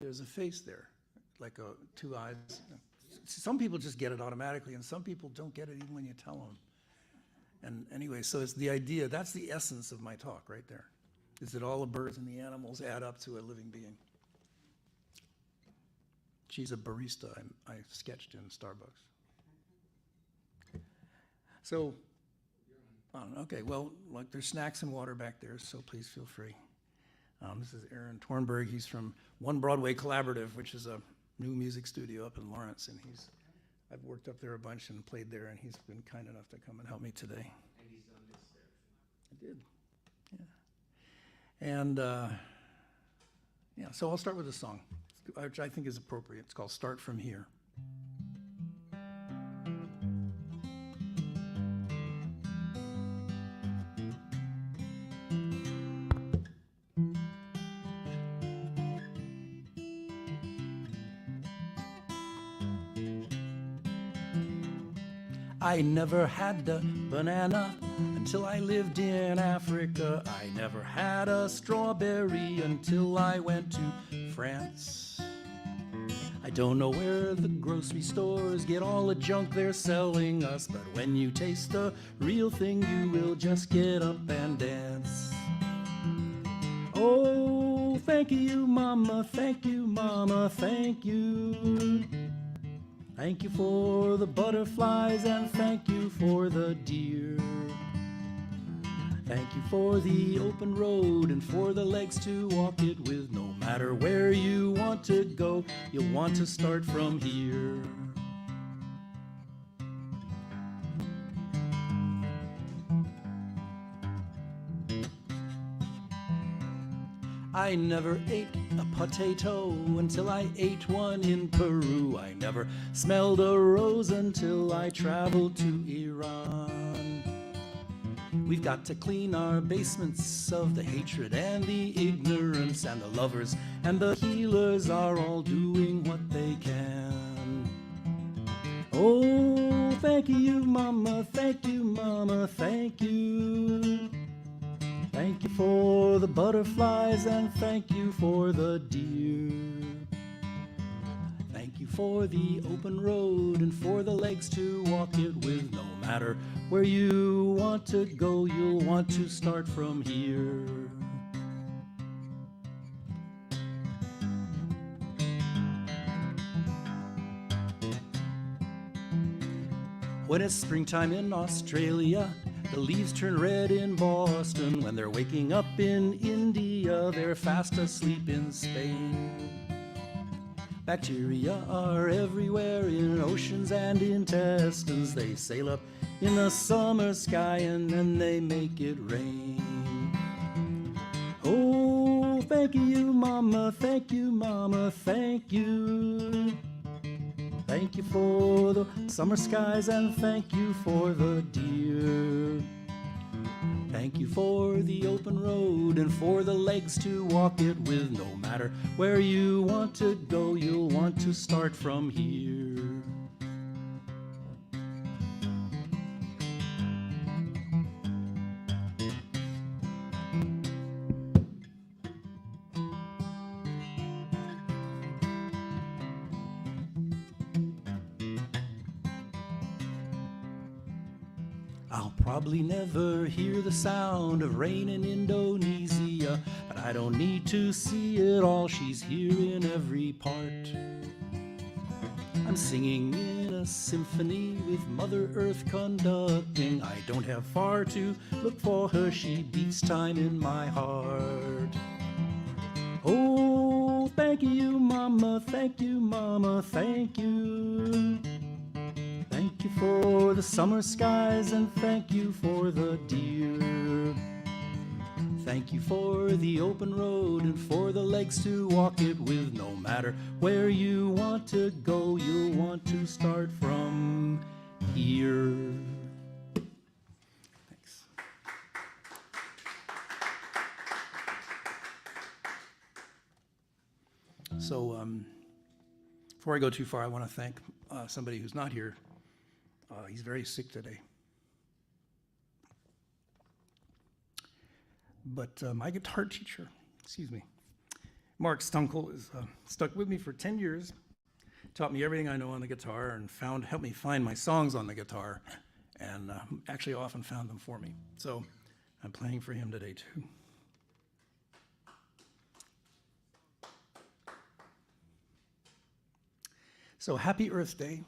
there's a face there, like two eyes. Some people just get it automatically, and some people don't get it even when you tell them. And anyway, so it's the idea, that's the essence of my talk right there, is that all the birds and the animals add up to a living being. She's a barista I sketched in Starbucks. So, okay, well, like there's snacks and water back there, so please feel free. This is Aaron Tornberg. He's from One Broadway Collaborative, which is a new music studio up in Lawrence, and I've worked up there a bunch and played there, and he's been kind enough to come and help me today. And he's done this there. I did, yeah. And yeah, so I'll start with a song, which I think is appropriate. It's called Start From Here. I never had a banana until I lived in Africa. I never had a strawberry until I went to France. I don't know where the grocery stores get all the junk they're selling us, but when you taste the real thing, you will just get up and dance. Oh, thank you, Mama, thank you, Mama, thank you. Thank you for the butterflies and thank you for the deer. Thank you for the open road and for the legs to walk it with. No matter where you want to go, you'll want to start from here. I never ate a potato until I ate one in Peru. I never smelled a rose until I traveled to Iran. We've got to clean our basements of the hatred and the ignorance, and the lovers and the healers are all doing what they can. Oh, thank you, Mama, thank you, Mama, thank you. Thank you for the butterflies and thank you for the deer. Thank you for the open road and for the legs to walk it with. No matter where you want to go, you'll want to start from here. When it's springtime in Australia, the leaves turn red in Boston. When they're waking up in India, they're fast asleep in Spain. Bacteria are everywhere in oceans and intestines. They sail up in the summer sky and then they make it rain. Oh, thank you, Mama, thank you, Mama, thank you. Thank you for the summer skies and thank you for the deer. Thank you for the open road and for the legs to walk it with. No matter where you want to go, you'll want to start from here. I'll probably never hear the sound of rain in Indonesia, but I don't need to see it all, she's here in every part. I'm singing in a symphony with Mother Earth conducting. I don't have far to look for her, she beats time in my heart. Oh, thank you, Mama, thank you, Mama, thank you. Thank you for the summer skies and thank you for the deer. Thank you for the open road and for the legs to walk it with. No matter where you want to go, you'll want to start from here. Thanks. So before I go too far, I want to thank somebody who's not here. He's very sick today. But my guitar teacher, Mark Stunkel has stuck with me for 10 years, taught me everything I know on the guitar, and helped me find my songs on the guitar, and actually often found them for me. So I'm playing for him today too. So happy Earth Day.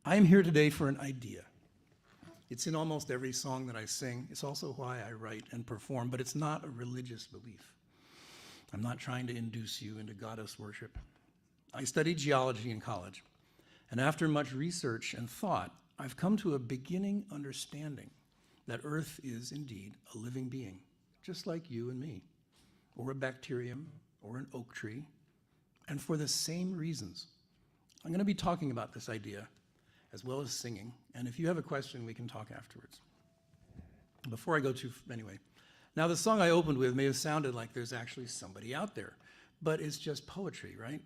I'm here today for an idea. It's in almost every song that I sing. It's also why I write and perform, but it's not a religious belief. I'm not trying to induce you into goddess worship. I studied geology in college, and after much research and thought, I've come to a beginning understanding that Earth is indeed a living being, just like you and me, or a bacterium, or an oak tree, and for the same reasons. I'm going to be talking about this idea as well as singing, and if you have a question, we can talk afterwards. Before I go anyway. Now, the song I opened with may have sounded like there's actually somebody out there, but it's just poetry, right?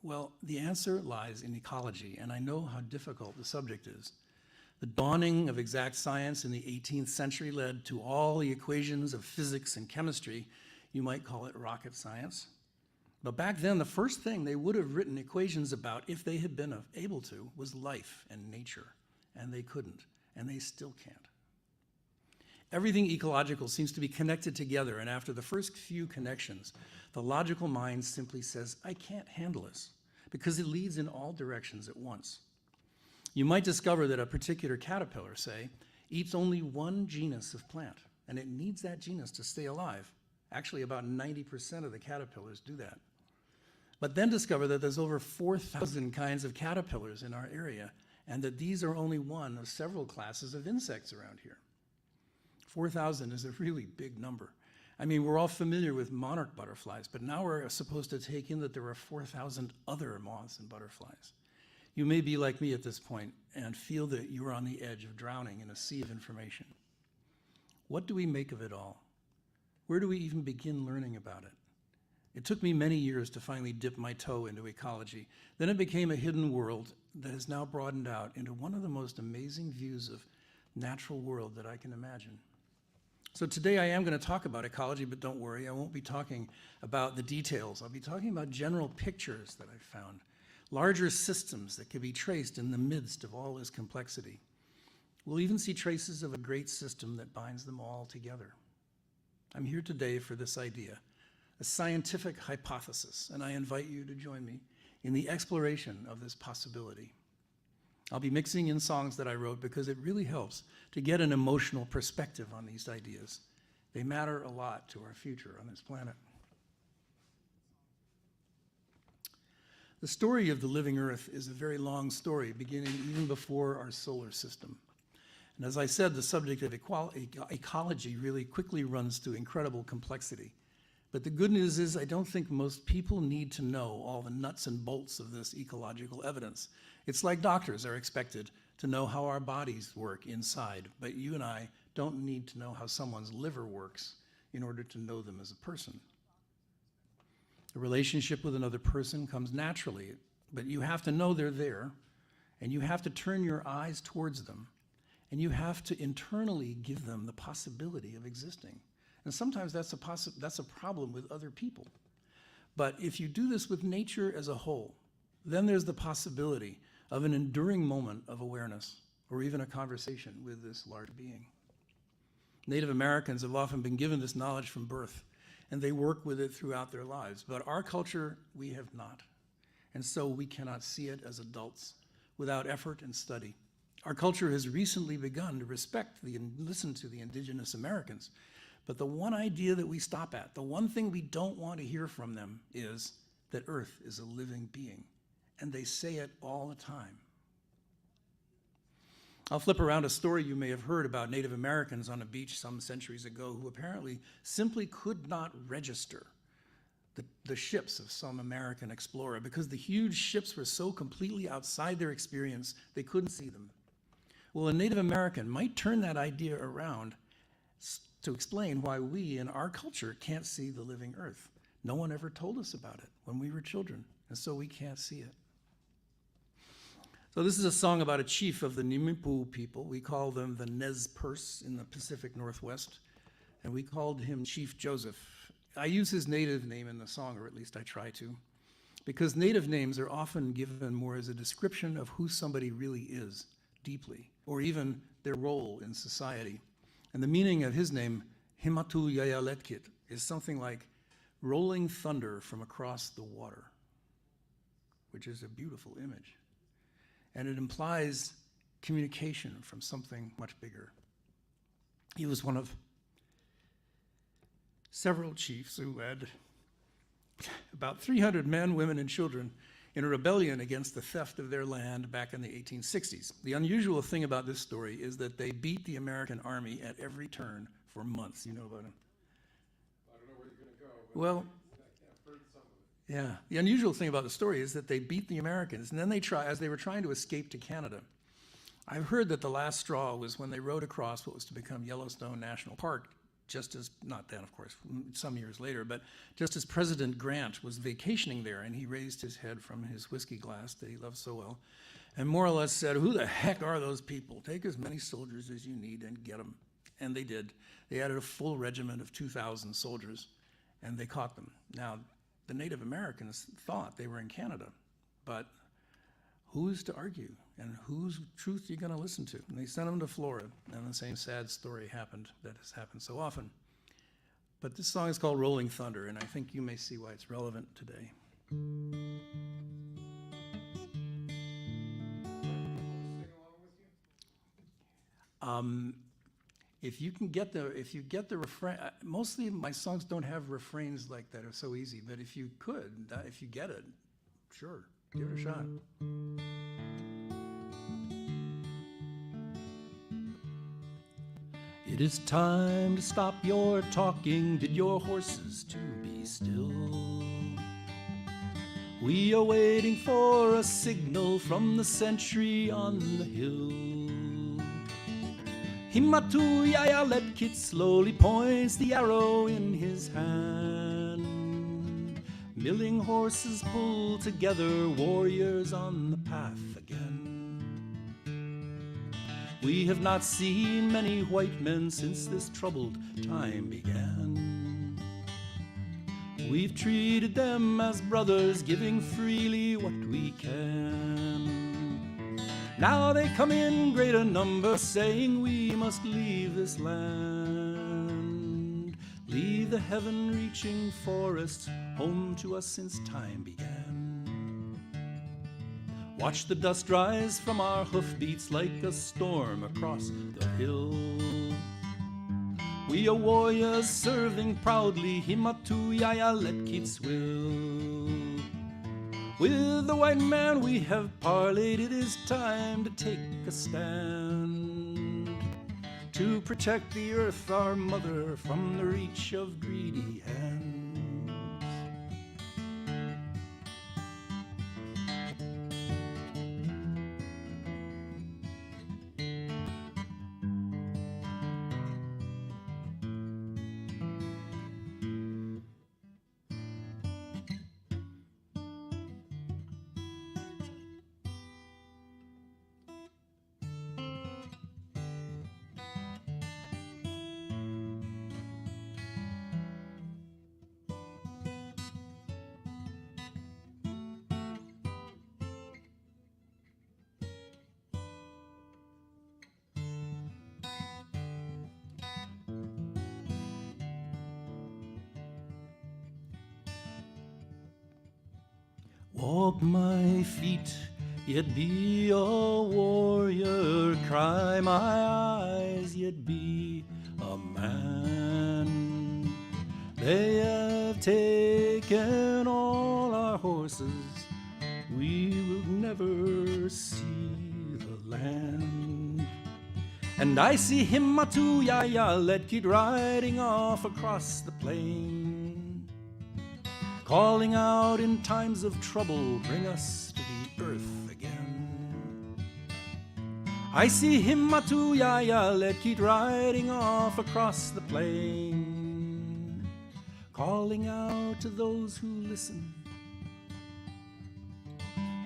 Well, the answer lies in ecology, and I know how difficult the subject is. The dawning of exact science in the 18th century led to all the equations of physics and chemistry. You might call it rocket science. But back then, the first thing they would have written equations about, if they had been able to, was life and nature. And they couldn't, and they still can't. Everything ecological seems to be connected together, and after the first few connections, the logical mind simply says, I can't handle this, because it leads in all directions at once. You might discover that a particular caterpillar, say, eats only one genus of plant, and it needs that genus to stay alive. Actually, about 90% of the caterpillars do that. But then discover that there's over 4,000 kinds of caterpillars in our area, and that these are only one of several classes of insects around here. 4,000 is a really big number. I mean, we're all familiar with monarch butterflies, but now we're supposed to take in that there are 4,000 other moths and butterflies. You may be like me at this point and feel that you are on the edge of drowning in a sea of information. What do we make of it all? Where do we even begin learning about it? It took me many years to finally dip my toe into ecology. Then it became a hidden world that has now broadened out into one of the most amazing views of natural world that I can imagine. So today I am going to talk about ecology, but don't worry, I won't be talking about the details. I'll be talking about general pictures that I've found, larger systems that can be traced in the midst of all this complexity. We'll even see traces of a great system that binds them all together. I'm here today for this idea, a scientific hypothesis, and I invite you to join me in the exploration of this possibility. I'll be mixing in songs that I wrote because it really helps to get an emotional perspective on these ideas. They matter a lot to our future on this planet. The story of the living Earth is a very long story, beginning even before our solar system. And as I said, the subject of ecology really quickly runs to incredible complexity. But the good news is I don't think most people need to know all the nuts and bolts of this ecological evidence. It's like doctors are expected to know how our bodies work inside, but you and I don't need to know how someone's liver works in order to know them as a person. A relationship with another person comes naturally, but you have to know they're there, and you have to turn your eyes towards them, and you have to internally give them the possibility of existing. And sometimes that's a problem with other people. But if you do this with nature as a whole, then there's the possibility of an enduring moment of awareness, or even a conversation with this large being. Native Americans have often been given this knowledge from birth, and they work with it throughout their lives. But our culture, we have not. And so we cannot see it as adults without effort and study. Our culture has recently begun to respect and listen to the indigenous Americans. But the one idea that we stop at, the one thing we don't want to hear from them is that Earth is a living being. And they say it all the time. I'll flip around a story you may have heard about Native Americans on a beach some centuries ago who apparently simply could not register the ships of some American explorer because the huge ships were so completely outside their experience they couldn't see them. Well, a Native American might turn that idea around to explain why we in our culture can't see the living Earth. No one ever told us about it when we were children, and so we can't see it. So this is a song about a chief of the Nimipu people. We call them the Nez Perce in the Pacific Northwest, and we called him Chief Joseph. I use his native name in the song, or at least I try to, because native names are often given more as a description of who somebody really is, deeply, or even their role in society. And the meaning of his name, Himatu Yayaletkit, is something like rolling thunder from across the water, which is a beautiful image. And it implies communication from something much bigger. He was one of several chiefs who had about 300 men, women, and children in a rebellion against the theft of their land back in the 1860s. The unusual thing about this story is that they beat the American army at every turn for months. You know about him? I don't know where you're going to go. But Well, I've heard some of it. yeah. The unusual thing about the story is that they beat the Americans, and then as they were trying to escape to Canada, I've heard that the last straw was when they rode across what was to become Yellowstone National Park, just as, not then, of course, some years later, but just as President Grant was vacationing there, and he raised his head from his whiskey glass that he loved so well, and more or less said, "Who the heck are those people? Take as many soldiers as you need and get them." And they did. They added a full regiment of 2,000 soldiers, and they caught them. Now, the Native Americans thought they were in Canada, but who's to argue? And whose truth are you going to listen to? And they sent them to Florida, and the same sad story happened that has happened so often. But this song is called Rolling Thunder, and I think you may see why it's relevant today. Sing along with you? If you get the refrain, mostly my songs don't have refrains like that. Are so easy. But if you get it, sure, give it a shot. It is time to stop your talking. Bid your horses to be still. We are waiting for a signal from the sentry on the hill. Himatu Yayaletkit slowly points the arrow in his hand. Milling horses pull together, warriors on the path again. We have not seen many white men since this troubled time began. We've treated them as brothers, giving freely what we can. Now they come in greater number, saying we must leave this land. Leave the heaven-reaching forests, home to us since time began. Watch the dust rise from our hoofbeats like a storm across the hill. We are warriors serving proudly Himatu Yayaletkit's will. With the white man we have parleyed, it is time to take a stand. To protect the earth, our mother, from the reach of greedy hands. Walk my feet, yet be a warrior. Cry my eyes, yet be a man. They have taken all our horses. We will never see the land. And I see Himatu Yayaletkit riding off across the plain, calling out in times of trouble, bring us to the earth again. I see Himatu Yayaletkit riding off across the plain, calling out to those who listen,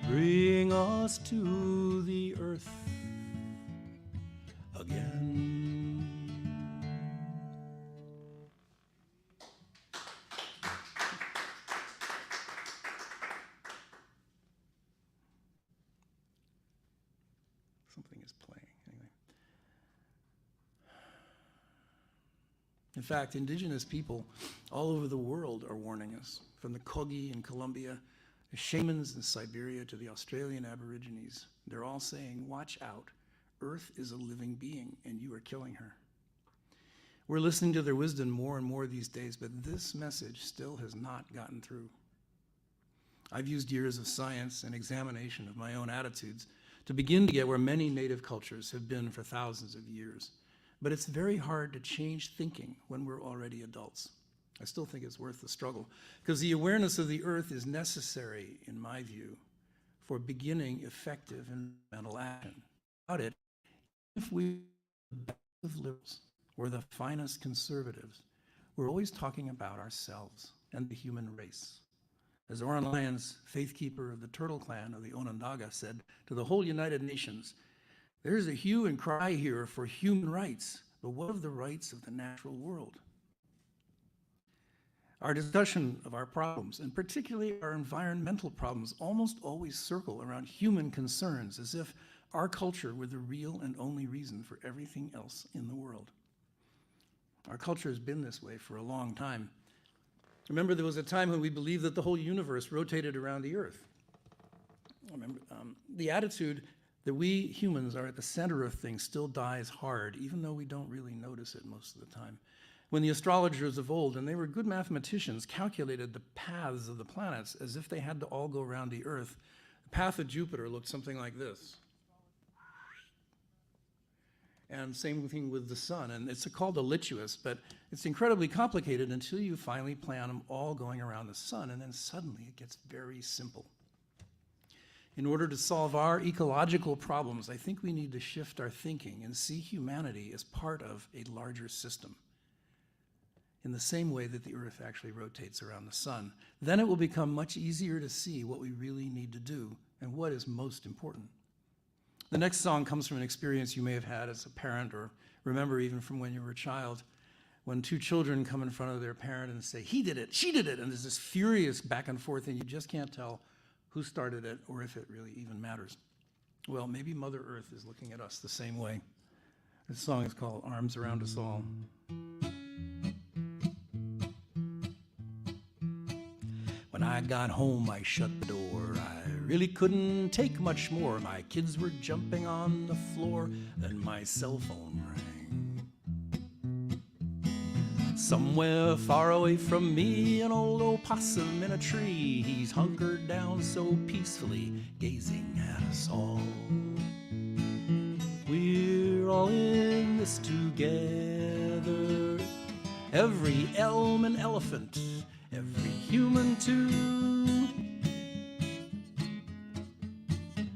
bring us to the earth again. Something is playing. Anyway. In fact, indigenous people all over the world are warning us, from the Kogi in Colombia, the shamans in Siberia to the Australian Aborigines. They're all saying, watch out. Earth is a living being, and you are killing her. We're listening to their wisdom more and more these days, but this message still has not gotten through. I've used years of science and examination of my own attitudes to begin to get where many native cultures have been for thousands of years. But it's very hard to change thinking when we're already adults. I still think it's worth the struggle, because the awareness of the earth is necessary, in my view, for beginning effective environmental action. Without it, if we are the best of liberals or the finest conservatives, we're always talking about ourselves and the human race. As Oren Lyons, faith keeper of the Turtle Clan of the Onondaga, said to the whole United Nations, there's a hue and cry here for human rights, but what of the rights of the natural world? Our discussion of our problems, and particularly our environmental problems, almost always circle around human concerns, as if our culture were the real and only reason for everything else in the world. Our culture has been this way for a long time. Remember, there was a time when we believed that the whole universe rotated around the earth. Remember, the attitude that we humans are at the center of things still dies hard, even though we don't really notice it most of the time. When the astrologers of old, and they were good mathematicians, calculated the paths of the planets as if they had to all go around the earth, the path of Jupiter looked something like this. And same thing with the sun, and it's called a lituus, but it's incredibly complicated until you finally plan them all going around the sun, and then suddenly it gets very simple. In order to solve our ecological problems, I think we need to shift our thinking and see humanity as part of a larger system, in the same way that the earth actually rotates around the sun. Then it will become much easier to see what we really need to do and what is most important. The next song comes from an experience you may have had as a parent, or remember even from when you were a child, when two children come in front of their parent and say, he did it, she did it, and there's this furious back and forth, and you just can't tell who started it or if it really even matters. Well, maybe Mother Earth is looking at us the same way. This song is called Arms Around Us All. When I got home, I shut the door. I really couldn't take much more. My kids were jumping on the floor, then my cell phone rang. Somewhere far away from me, an old opossum in a tree. He's hunkered down so peacefully, gazing at us all. We're all in this together. Every elm and elephant, every human too.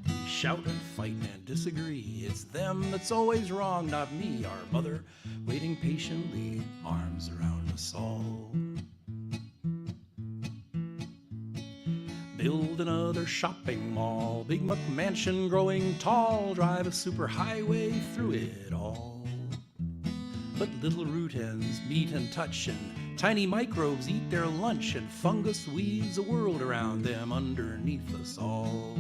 We shout and fight and disagree. It's them that's always wrong, not me. Our mother waiting patiently, arms around us all. Build another shopping mall, big McMansion growing tall, drive a superhighway through it all. But little root hens meet and touch, and tiny microbes eat their lunch, and fungus weaves a world around them underneath us all.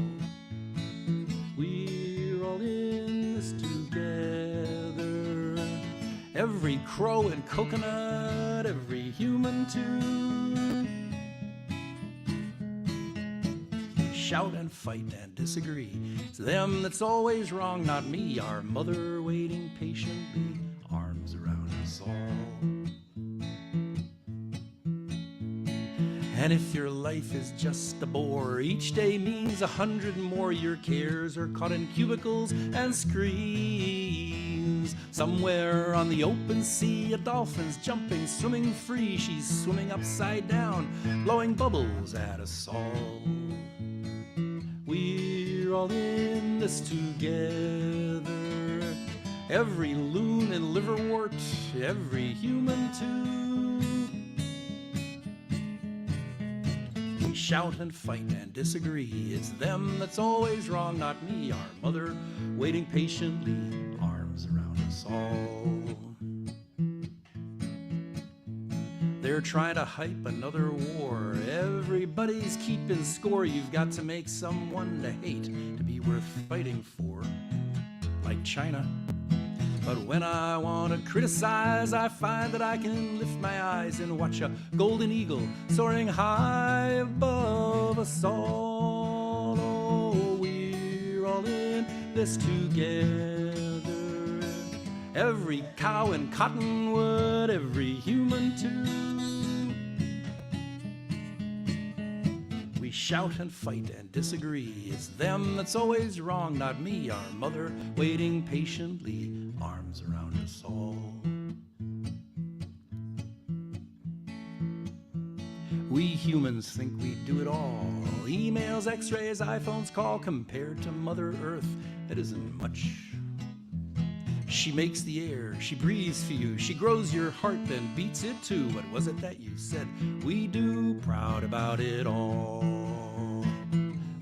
We're all in this together. Every crow and coconut, every human too. We shout and fight and disagree. It's them that's always wrong, not me. Our mother waiting patiently, arms around us all. And if your life is just a bore, each day means 100 more. Your cares are caught in cubicles and screens. Somewhere on the open sea, a dolphin's jumping, swimming free. She's swimming upside down, blowing bubbles at us all. We're all in this together. Every loon and liverwort, every human too. We shout and fight and disagree. It's them that's always wrong, not me. Our mother waiting patiently, arms around us all. They're trying to hype another war. Everybody's keeping score. You've got to make someone to hate to be worth fighting for. like China. But when I want to criticize, I find that I can lift my eyes and watch a golden eagle soaring high above us all. Oh, we're all in this together. Every cow in Cottonwood, every human too. We shout and fight and disagree. It's them that's always wrong, not me. Our mother waiting patiently, arms around us all. We humans think we do it all. Emails, x-rays, iPhones call. Compared to Mother Earth, it isn't much. She makes the air, she breathes for you, she grows your heart, then beats it too. What was it that you said? We do, proud about it all.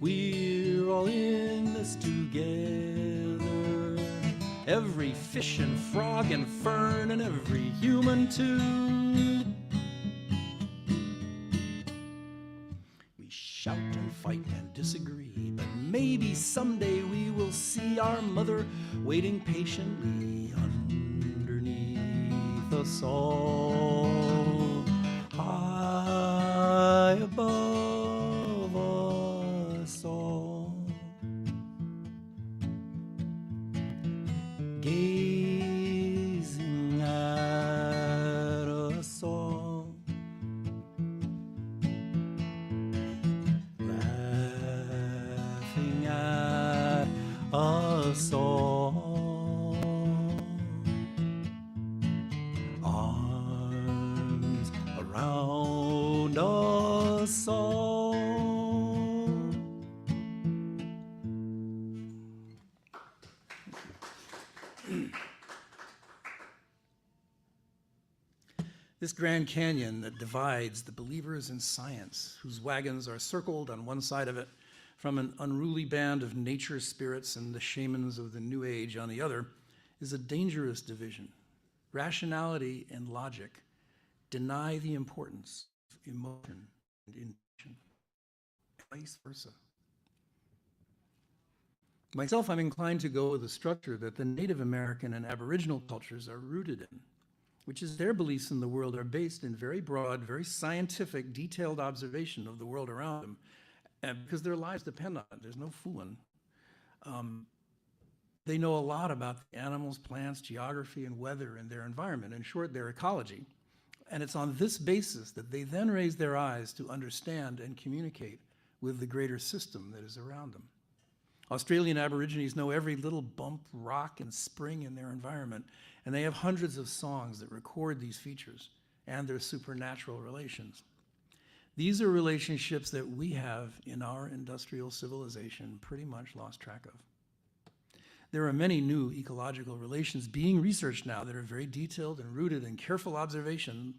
We're all in this together. Every fish and frog and fern and every human too. We shout and fight and disagree, but maybe someday we will see our mother waiting patiently underneath us all, high above us all, gazing at us all, laughing at us all, arms around us all. This Grand Canyon that divides the believers in science, whose wagons are circled on one side of it, from an unruly band of nature spirits and the shamans of the New Age on the other, is a dangerous division. Rationality and logic deny the importance of emotion and intuition, vice versa. Myself, I'm inclined to go with the structure that the Native American and Aboriginal cultures are rooted in, which is their beliefs in the world are based in very broad, very scientific, detailed observation of the world around them, and because their lives depend on it. There's no fooling. They know a lot about the animals, plants, geography, and weather and their environment, in short, their ecology. And it's on this basis that they then raise their eyes to understand and communicate with the greater system that is around them. Australian Aborigines know every little bump, rock, and spring in their environment, and they have hundreds of songs that record these features and their supernatural relations. These are relationships that we have in our industrial civilization pretty much lost track of. There are many new ecological relations being researched now that are very detailed and rooted in careful observation,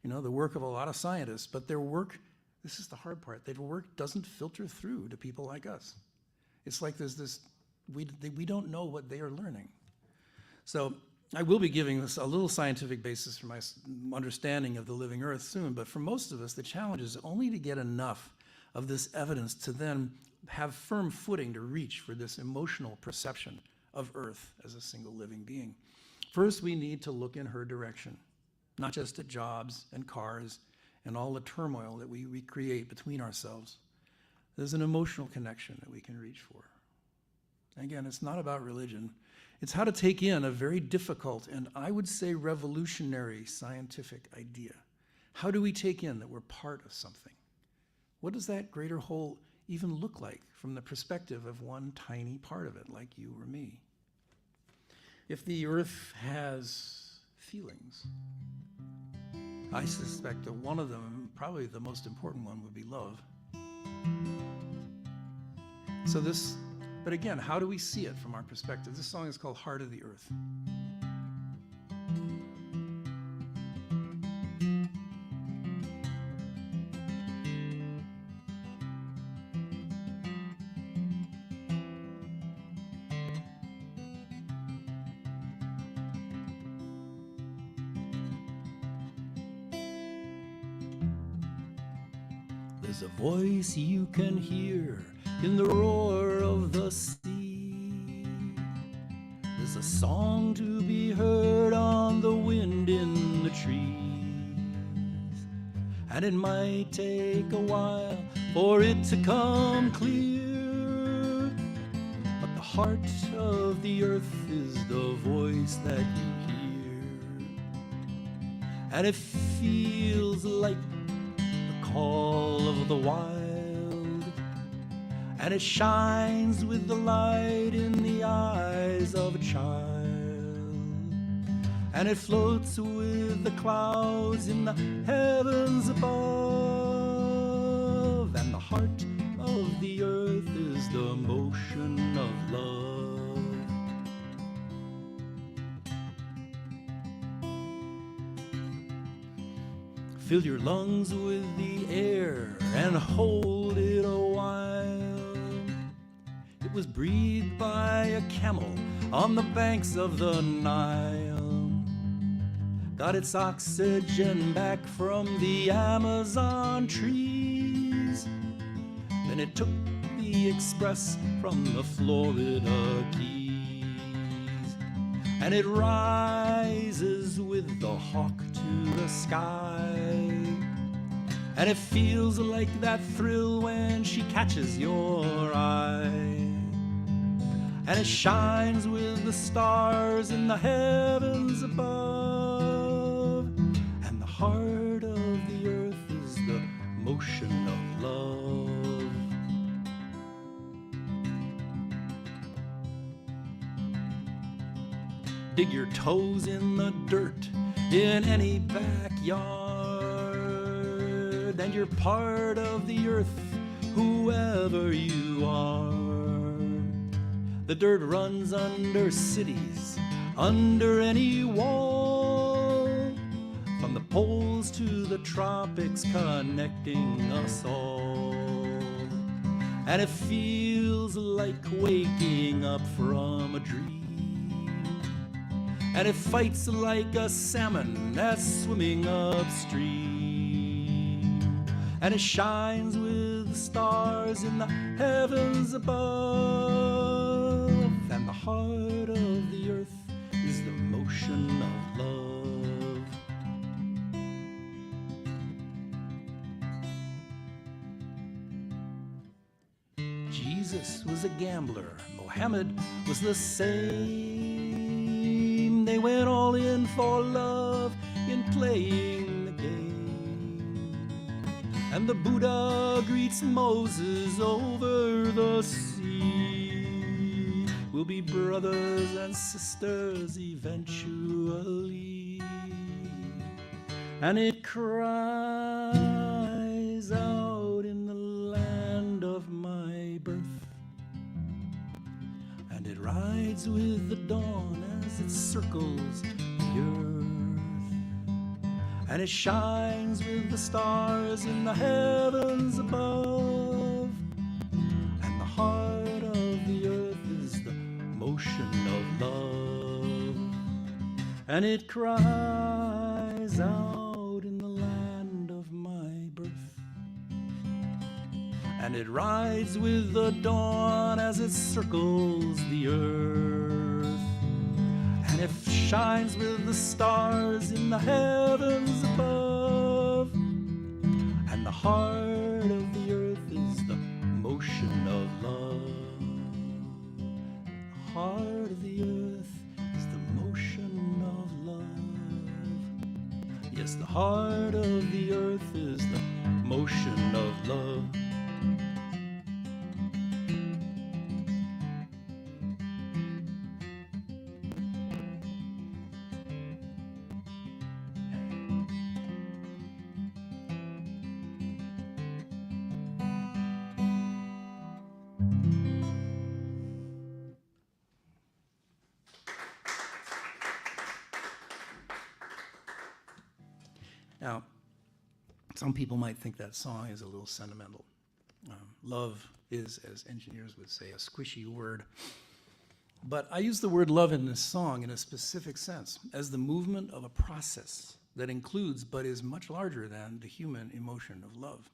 the work of a lot of scientists, but their work, this is the hard part, their work doesn't filter through to people like us. It's like there's this, we don't know what they are learning. So I will be giving this a little scientific basis for my understanding of the living Earth soon, but for most of us, the challenge is only to get enough of this evidence to then have firm footing to reach for this emotional perception of Earth as a single living being. First, we need to look in her direction, not just at jobs and cars and all the turmoil that we recreate between ourselves. There's an emotional connection that we can reach for. Again, it's not about religion. It's how to take in a very difficult and I would say revolutionary scientific idea. How do we take in that we're part of something? What does that greater whole even look like from the perspective of one tiny part of it, like you or me? If the Earth has feelings, I suspect that one of them, probably the most important one, would be love. So but again, how do we see it from our perspective? This song is called Heart of the Earth. There's a voice you can hear in the roar of the sea. song to be heard on the wind in the trees. And it might take a while for it to come clear, but the heart of the earth is the voice that you hear. And it feels like the call of the wild, and it shines with the light in the eyes of a child. And it floats with the clouds in the heavens above. And the heart of the earth is the motion of love. Fill your lungs with the air and hold it a while. It was breathed by a camel on the banks of the Nile. Got its oxygen back from the Amazon trees. Then it took the express from the Florida Keys. And it rises with the hawk to the sky. And it feels like that thrill when she catches your eye. And it shines with the stars in the heavens above. And the heart of the earth is the motion of love. Dig your toes in the dirt in any backyard, and you're part of the earth, whoever you are. The dirt runs under cities, under any wall, from the poles to the tropics, connecting us all. And it feels like waking up from a dream. And it fights like a salmon that's swimming upstream. And it shines with the stars in the heavens above. And the heart of the earth is the motion of love. Jesus was a gambler, Mohammed was the same. They went all in for love in playing the game. And the Buddha greets Moses over the sea. We'll be brothers and sisters eventually. And it cries out in the land of my birth. And it rides with the dawn as it circles the earth. And it shines with the stars in the heavens above. And the heart of the earth is the motion of love. And it cries out in the land of my birth. And it rides with the dawn as it circles the earth. And it shines with the stars in the heavens above. And the heart of the earth is the motion of love. The heart of the earth is the motion of love. Yes, the heart of the earth is the motion of love. Now, some people might think that song is a little sentimental. Love is, as engineers would say, a squishy word. But I use the word love in this song in a specific sense, as the movement of a process that includes but is much larger than the human emotion of love.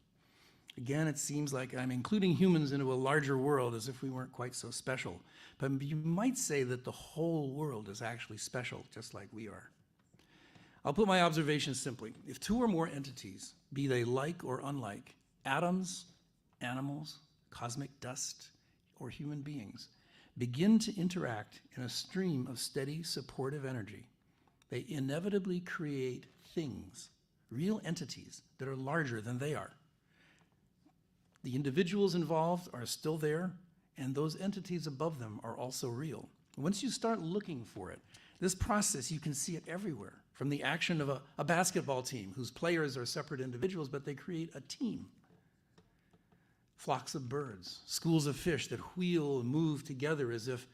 Again, it seems like I'm including humans into a larger world as if we weren't quite so special. But you might say that the whole world is actually special, just like we are. I'll put my observation simply. If two or more entities, be they like or unlike, atoms, animals, cosmic dust, or human beings, begin to interact in a stream of steady, supportive energy, they inevitably create things, real entities that are larger than they are. The individuals involved are still there, and those entities above them are also real. Once you start looking for it, this process, you can see it everywhere, from the action of a basketball team whose players are separate individuals, but they create a team. Flocks of birds, schools of fish that wheel and move together as if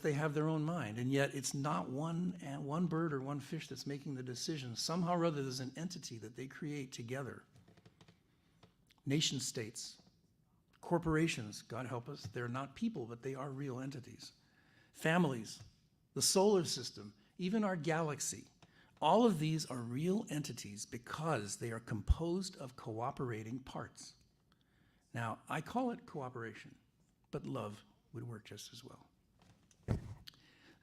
they have their own mind, and yet it's not one bird or one fish that's making the decision. Somehow or other, there's an entity that they create together. Nation states, corporations, God help us, they're not people, but they are real entities. Families, the solar system, even our galaxy, all of these are real entities because they are composed of cooperating parts. Now, I call it cooperation, but love would work just as well.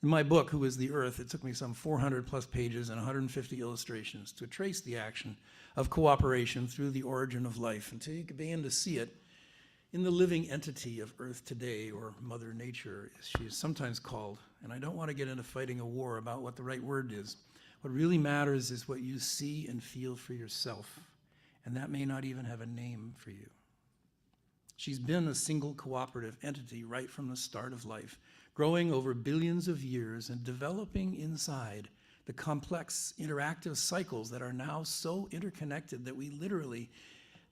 In my book, Who is the Earth, it took me some 400 plus pages and 150 illustrations to trace the action of cooperation through the origin of life until you could begin to see it in the living entity of Earth today, or Mother Nature, as she is sometimes called. And I don't want to get into fighting a war about what the right word is. What really matters is what you see and feel for yourself, and that may not even have a name for you. She's been a single cooperative entity right from the start of life, growing over billions of years and developing inside the complex interactive cycles that are now so interconnected that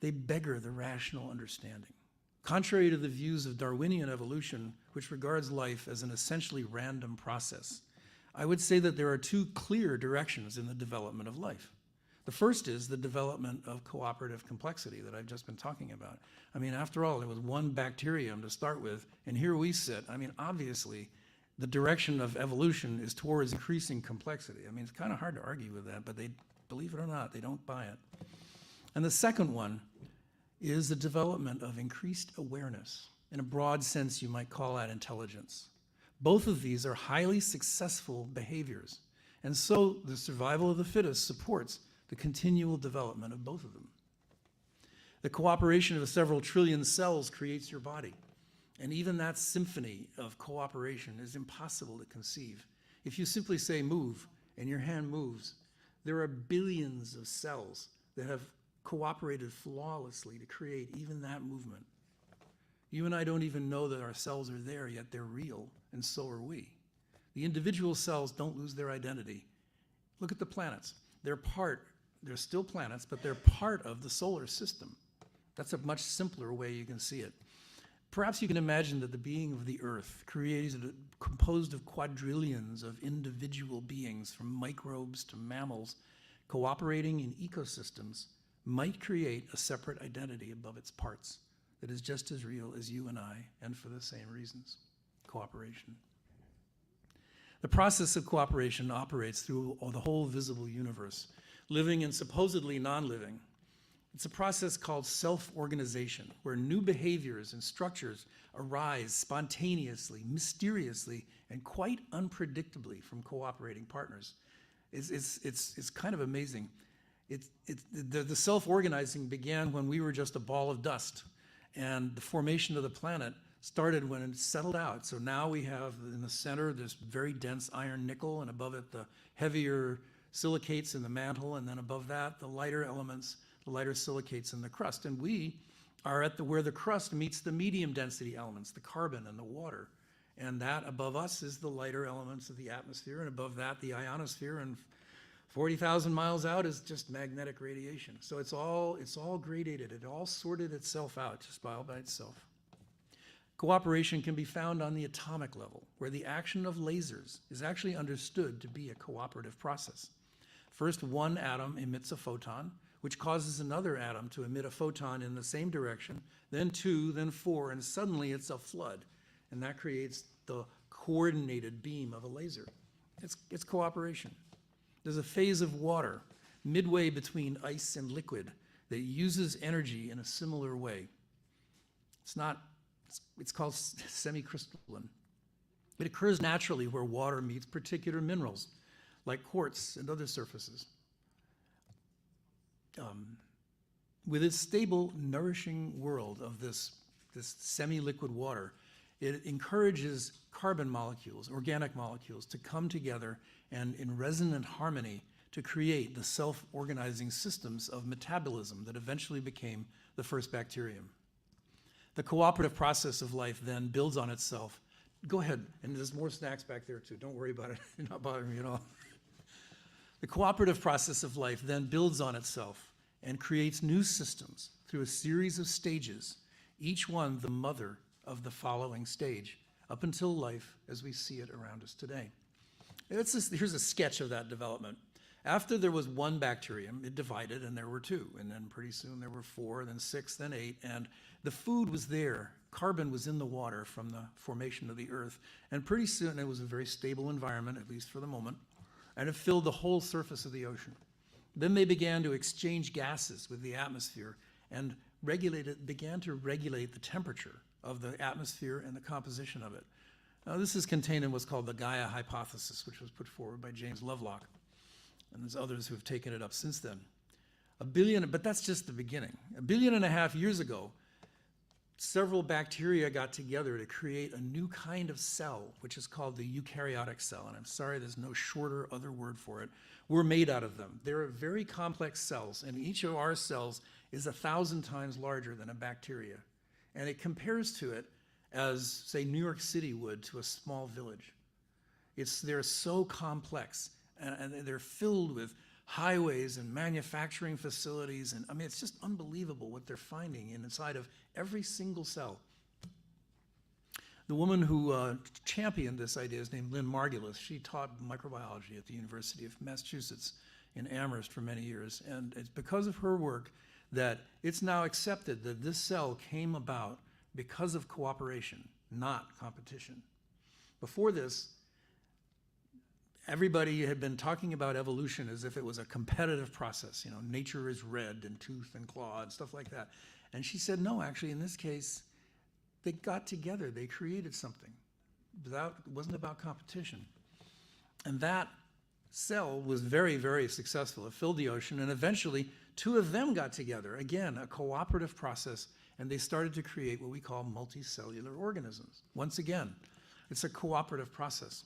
they beggar the rational understanding. Contrary to the views of Darwinian evolution, which regards life as an essentially random process, I would say that there are two clear directions in the development of life. The first is the development of cooperative complexity that I've just been talking about. I mean, after all, there was one bacterium to start with, and here we sit. I mean, obviously, the direction of evolution is towards increasing complexity. I mean, it's kind of hard to argue with that, but they, believe it or not, they don't buy it. And the second one is the development of increased awareness. In a broad sense, you might call that intelligence. Both of these are highly successful behaviors, and so the survival of the fittest supports the continual development of both of them. The cooperation of several trillion cells creates your body, and even that symphony of cooperation is impossible to conceive. If you simply say move, and your hand moves, there are billions of cells that have cooperated flawlessly to create even that movement. You and I don't even know that our cells are there, yet they're real, and so are we. The individual cells don't lose their identity. Look at the planets. They're still planets, but they're part of the solar system. That's a much simpler way you can see it. Perhaps you can imagine that the being of the Earth, composed of quadrillions of individual beings, from microbes to mammals, cooperating in ecosystems, might create a separate identity above its parts that is just as real as you and I, and for the same reasons: cooperation. The process of cooperation operates through the whole visible universe, living and supposedly non-living. It's a process called self-organization, where new behaviors and structures arise spontaneously, mysteriously, and quite unpredictably from cooperating partners. It's kind of amazing. The self-organizing began when we were just a ball of dust, and the formation of the planet started when it settled out. So now we have in the center this very dense iron nickel, and above it the heavier silicates in the mantle, and then above that the lighter elements, the lighter silicates in the crust. And we are at where the crust meets the medium density elements, the carbon and the water. And that above us is the lighter elements of the atmosphere, and above that the ionosphere, and 40,000 miles out is just magnetic radiation. So it's all gradated. It all sorted itself out just by itself. Cooperation can be found on the atomic level, where the action of lasers is actually understood to be a cooperative process. First, one atom emits a photon, which causes another atom to emit a photon in the same direction, then two, then four, and suddenly it's a flood. And that creates the coordinated beam of a laser. It's cooperation. There's a phase of water, midway between ice and liquid, that uses energy in a similar way. It's called semicrystalline. It occurs naturally where water meets particular minerals, like quartz and other surfaces. With its stable, nourishing world of this semi-liquid water, it encourages carbon molecules, organic molecules, to come together and in resonant harmony to create the self-organizing systems of metabolism that eventually became the first bacterium. The cooperative process of life then builds on itself. Go ahead, and there's more snacks back there too. Don't worry about it. You're not bothering me at all. The cooperative process of life then builds on itself and creates new systems through a series of stages, each one the mother of the following stage, up until life as we see it around us today. Here's a sketch of that development. After there was one bacterium, it divided and there were two, and then pretty soon there were 4, then 6, then 8, and the food was there. Carbon was in the water from the formation of the earth, and pretty soon it was a very stable environment, at least for the moment, and it filled the whole surface of the ocean. Then they began to exchange gases with the atmosphere and began to regulate the temperature of the atmosphere and the composition of it. Now, this is contained in what's called the Gaia hypothesis, which was put forward by James Lovelock. And there's others who have taken it up since then. But that's just the beginning. 1.5 billion years ago, several bacteria got together to create a new kind of cell, which is called the eukaryotic cell. And I'm sorry, there's no shorter other word for it. We're made out of them. They're very complex cells, and each of our cells is 1,000 times larger than a bacteria. And it compares to it as, say, New York City would to a small village. They're so complex, and they're filled with highways and manufacturing facilities, and I mean, it's just unbelievable what they're finding inside of every single cell. The woman who championed this idea is named Lynn Margulis. She taught microbiology at the University of Massachusetts in Amherst for many years, and it's because of her work that it's now accepted that this cell came about because of cooperation, not competition. Before this, everybody had been talking about evolution as if it was a competitive process. You know, nature is red and tooth and claw and stuff like that. And she said, no, actually, in this case, they got together, they created something. It wasn't about competition. And that cell was very, very successful. It filled the ocean, and eventually 2 of them got together. Again, a cooperative process, and they started to create what we call multicellular organisms. Once again, it's a cooperative process.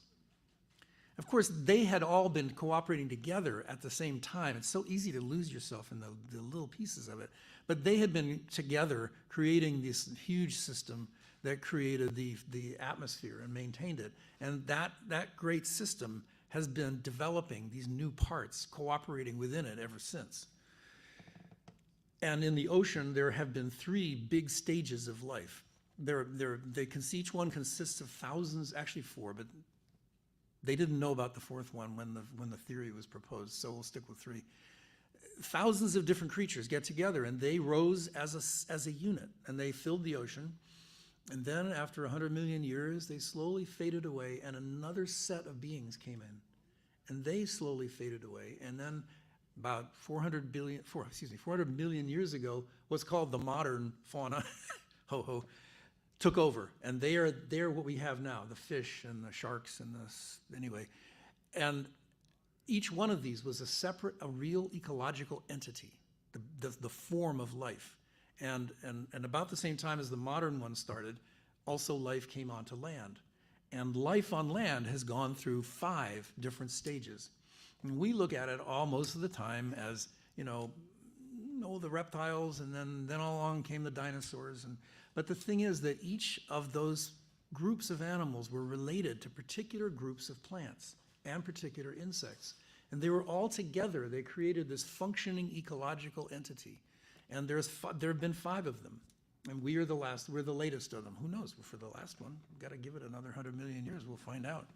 Of course, they had all been cooperating together at the same time. It's so easy to lose yourself in the little pieces of it. But they had been together creating this huge system that created the atmosphere and maintained it. And that great system has been developing these new parts, cooperating within it ever since. And in the ocean, there have been 3 big stages of life. Each one consists of thousands, actually 4, but they didn't know about the 4th one when the theory was proposed, so we'll stick with 3. Thousands of different creatures get together, and they rose as a unit, and they filled the ocean. And then after 100 million years, they slowly faded away, and another set of beings came in, and they slowly faded away. And then about 400 million years ago, what's called the modern fauna, took over, and they're what we have now, the fish and the sharks and anyway. And each one of these was a real ecological entity, the form of life. And about the same time as the modern one started, also life came onto land. And life on land has gone through 5 different stages. And we look at it most of the time as, the reptiles, and then along came the dinosaurs. But the thing is that each of those groups of animals were related to particular groups of plants and particular insects. And they were all together. They created this functioning ecological entity. And there have been 5 of them. And we're the latest of them. Who knows? For the last one, we've got to give it another 100 million years. We'll find out.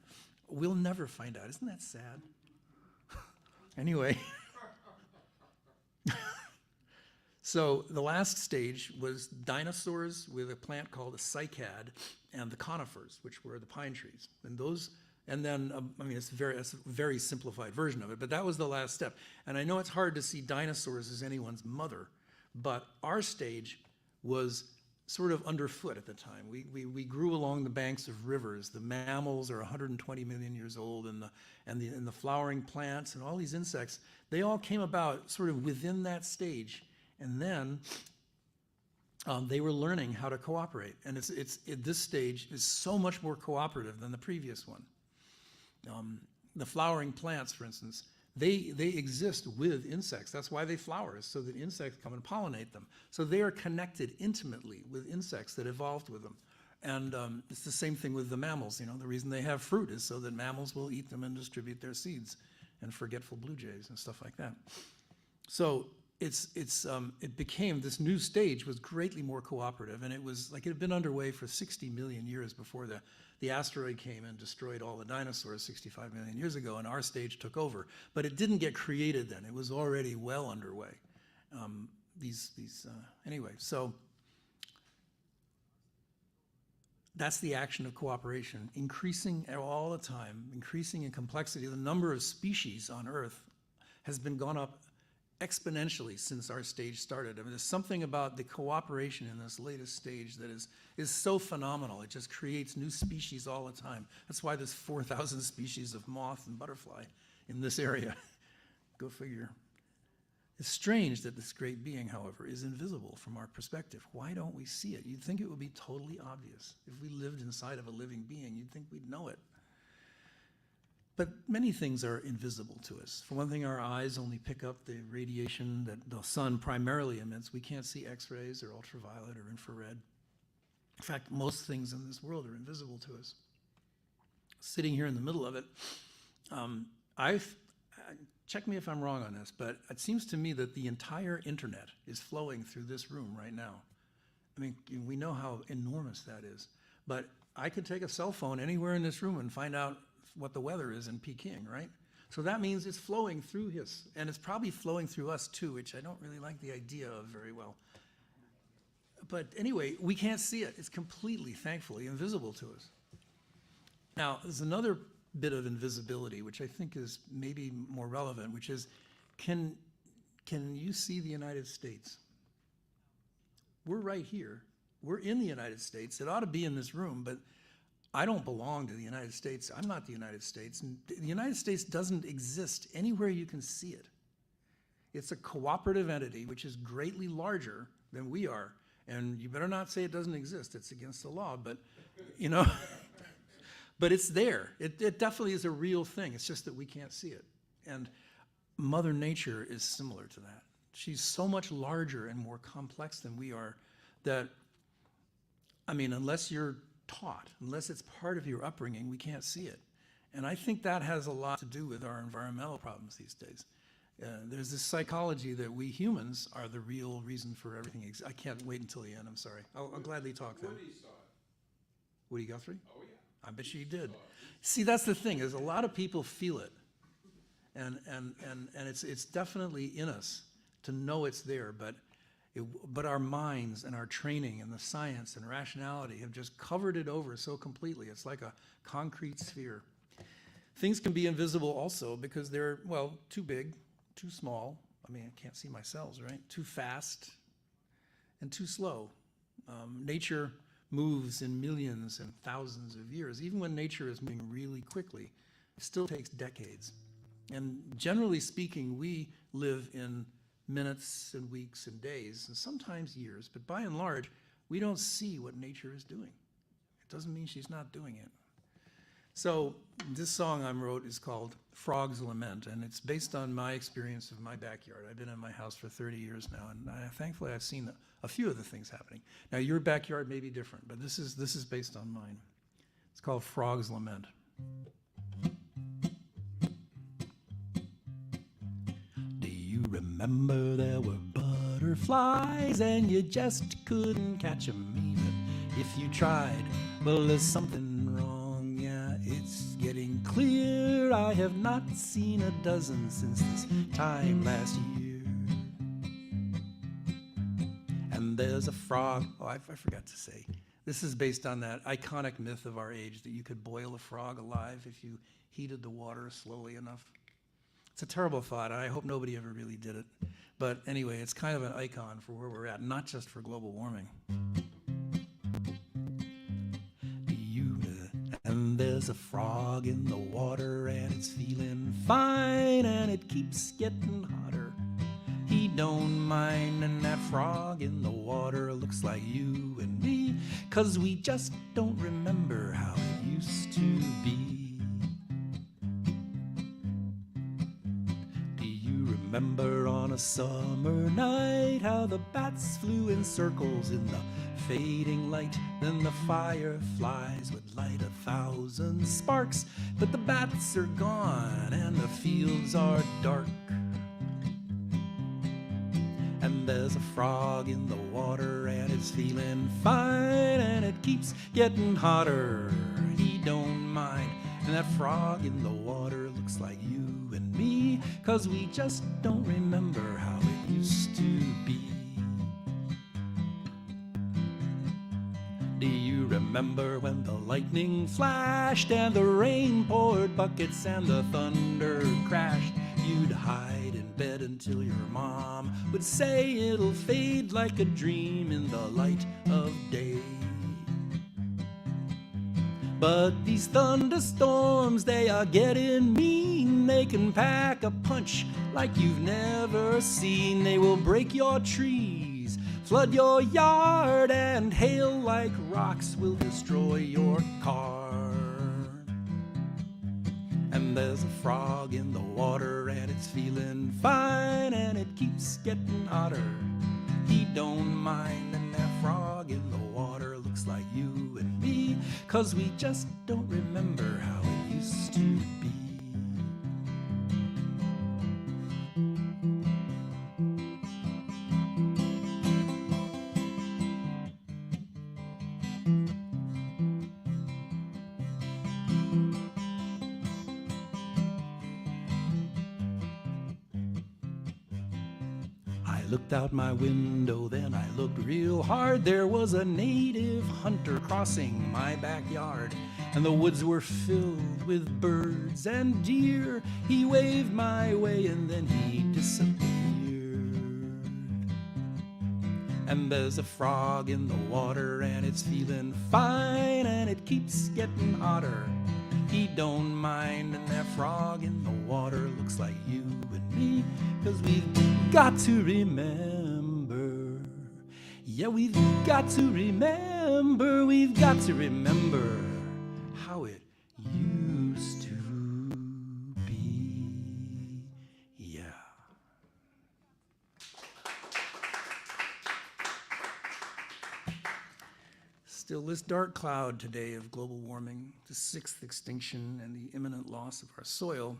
We'll never find out. Isn't that sad? Anyway. So the last stage was dinosaurs with a plant called a cycad and the conifers, which were the pine trees. And then it's a very simplified version of it, but that was the last step. And I know it's hard to see dinosaurs as anyone's mother, But our stage was sort of underfoot at the time. We grew along the banks of rivers. The mammals are 120 million years old, and the flowering plants and all these insects, they all came about sort of within that stage. And then they were learning how to cooperate. And this stage is so much more cooperative than the previous one. The flowering plants, for instance, they exist with insects. That's why they flower, is so that insects come and pollinate them. So they are connected intimately with insects that evolved with them. And it's the same thing with the mammals. You know, the reason they have fruit is so that mammals will eat them and distribute their seeds, and forgetful blue jays and stuff like that. So it became, this new stage was greatly more cooperative, and it was like it had been underway for 60 million years before the asteroid came and destroyed all the dinosaurs 65 million years ago, and our stage took over. But it didn't get created then. It was already well underway. Anyway, so that's the action of cooperation, increasing all the time, increasing in complexity. The number of species on Earth has been gone up exponentially since our stage started. I mean, there's something about the cooperation in this latest stage that is so phenomenal. It just creates new species all the time. That's why there's 4,000 species of moth and butterfly in this area. Go figure. It's strange that this great being, however, is invisible from our perspective. Why don't we see it? You'd think it would be totally obvious. If we lived inside of a living being, you'd think we'd know it. But many things are invisible to us. For one thing, our eyes only pick up the radiation that the sun primarily emits. We can't see X-rays or ultraviolet or infrared. In fact, most things in this world are invisible to us. Sitting here in the middle of it, check me if I'm wrong on this, but it seems to me that the entire internet is flowing through this room right now. I mean, we know how enormous that is. But I could take a cell phone anywhere in this room and find out what the weather is in Peking, right? So that means it's flowing through his, and it's probably flowing through us too, which I don't really like the idea of very well. But anyway, we can't see it. It's completely, thankfully, invisible to us. Now, there's another bit of invisibility, which I think is maybe more relevant, which is, can you see the United States? We're right here. We're in the United States. It ought to be in this room, but I don't belong to the United States. I'm not the United States. And the United States doesn't exist anywhere you can see it. It's a cooperative entity which is greatly larger than we are. And you better not say it doesn't exist. It's against the law, but, you know, but it's there. It definitely is a real thing. It's just that we can't see it. And Mother Nature is similar to that. She's so much larger and more complex than we are that, I mean, unless you're taught, unless it's part of your upbringing, we can't see it. And I think that has a lot to do with our environmental problems these days. There's this psychology that we humans are the real reason for everything. I can't wait until the end, I'm sorry. I'll gladly talk then. Woody saw it. Woody Guthrie? Oh, yeah. I bet she did. See, that's the thing, is a lot of people feel it. And it's definitely in us to know it's there, but our minds and our training and the science and rationality have just covered it over so completely. It's like a concrete sphere. Things can be invisible also because they're, well, too big, too small. I mean, I can't see my cells, right? Too fast and too slow. Nature moves in millions and thousands of years. Even when nature is moving really quickly, it still takes decades. And generally speaking, we live in minutes and weeks and days, and sometimes years, but by and large, we don't see what nature is doing. It doesn't mean she's not doing it. So this song I wrote is called Frog's Lament, and it's based on my experience of my backyard. I've been in my house for 30 years now, and thankfully I've seen a few of the things happening. Now your backyard may be different, but this is based on mine. It's called Frog's Lament. Remember there were butterflies and you just couldn't catch 'em even if you tried. Well, there's something wrong, yeah, it's getting clear. I have not seen a dozen since this time last year. And there's a frog, oh, I forgot to say, this is based on that iconic myth of our age that you could boil a frog alive if you heated the water slowly enough. It's a terrible thought, and I hope nobody ever really did it. But anyway, it's kind of an icon for where we're at, not just for global warming. And there's a frog in the water and it's feeling fine and it keeps getting hotter. He don't mind, and that frog in the water looks like you and me, 'cause we just don't remember how it used to be. Do you remember on a summer night how the bats flew in circles in the fading light? Then the fireflies would light 1,000 sparks, but the bats are gone and the fields are dark. And there's a frog in the water and it's feeling fine and it keeps getting hotter. He don't mind, and that frog in the water looks like you and me, 'cause we just don't remember how it used to be. Do you remember when the lightning flashed and the rain poured buckets and the thunder crashed? You'd hide in bed until your mom would say it'll fade like a dream in the light of day. But these thunderstorms, they are getting mean. They can pack a punch like you've never seen. They will break your trees, flood your yard, and hail like rocks will destroy your car. And there's a frog in the water and it's feeling fine and it keeps getting hotter. He don't mind, and that frog in the water looks like you and me, 'cause we just don't remember how it used to be. I looked out my window, then I looked real hard. There was a native hunter crossing my backyard, and the woods were filled with birds and deer. He waved my way and then he disappeared. And there's a frog in the water and it's feeling fine and it keeps getting hotter. He don't mind, and that frog in the water looks like you and me, 'cause we've got to remember. Yeah, we've got to remember. We've got to remember how it used to be. Yeah. Still, this dark cloud today of global warming, the sixth extinction, and the imminent loss of our soil,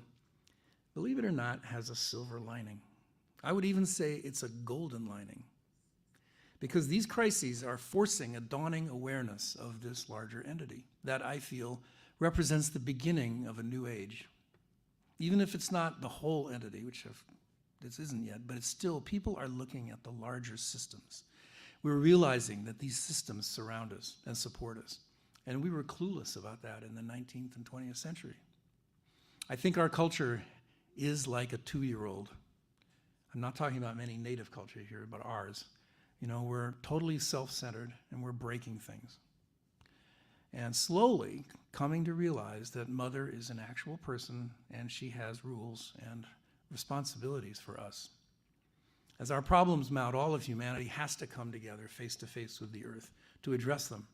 believe it or not, has a silver lining. I would even say it's a golden lining, because these crises are forcing a dawning awareness of this larger entity that I feel represents the beginning of a new age. Even if it's not the whole entity, which this isn't yet, but it's still, people are looking at the larger systems. We're realizing that these systems surround us and support us, and we were clueless about that in the 19th and 20th century. I think our culture is like a 2-year-old. I'm not talking about many native culture here, but ours. You know, we're totally self-centered and we're breaking things. And slowly coming to realize that Mother is an actual person and she has rules and responsibilities for us. As our problems mount, all of humanity has to come together face to face with the earth to address them.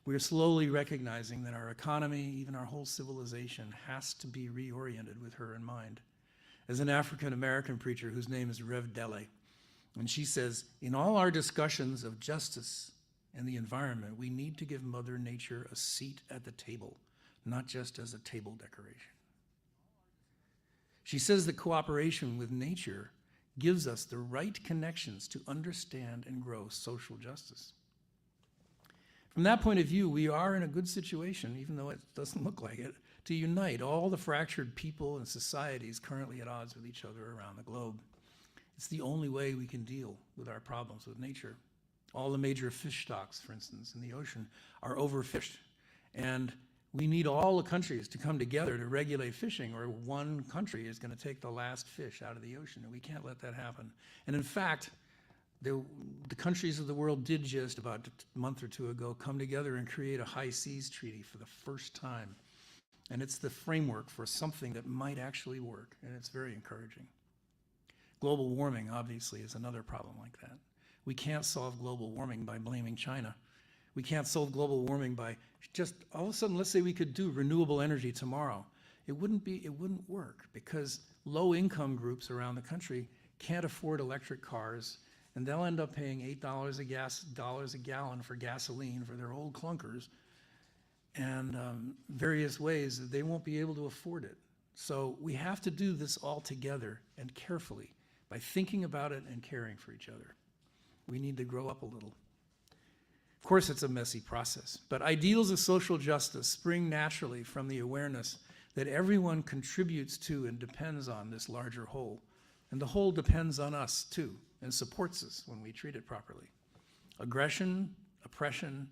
We are slowly recognizing that our economy, even our whole civilization, has to be reoriented with her in mind. As an African-American preacher whose name is Rev Dele, and she says, in all our discussions of justice and the environment, we need to give Mother Nature a seat at the table, not just as a table decoration. She says that cooperation with nature gives us the right connections to understand and grow social justice. From that point of view, we are in a good situation, even though it doesn't look like it, to unite all the fractured people and societies currently at odds with each other around the globe. It's the only way we can deal with our problems with nature. All the major fish stocks, for instance, in the ocean are overfished, and We need all the countries to come together to regulate fishing, or one country is going to take the last fish out of the ocean, and we can't let that happen. And in fact, the countries of the world did just about a month or two ago come together and create a high seas treaty for the first time. And it's the framework for something that might actually work, and it's very encouraging. Global warming, obviously, is another problem like that. We can't solve global warming by blaming China. We can't solve global warming by just, all of a sudden, let's say we could do renewable energy tomorrow. It wouldn't work, because low-income groups around the country can't afford electric cars, and they'll end up paying $8 a gallon for gasoline for their old clunkers, and various ways that they won't be able to afford it. So we have to do this all together and carefully by thinking about it and caring for each other. We need to grow up a little. Of course, it's a messy process, but ideals of social justice spring naturally from the awareness that everyone contributes to and depends on this larger whole. And the whole depends on us too, and supports us when we treat it properly. Aggression, oppression,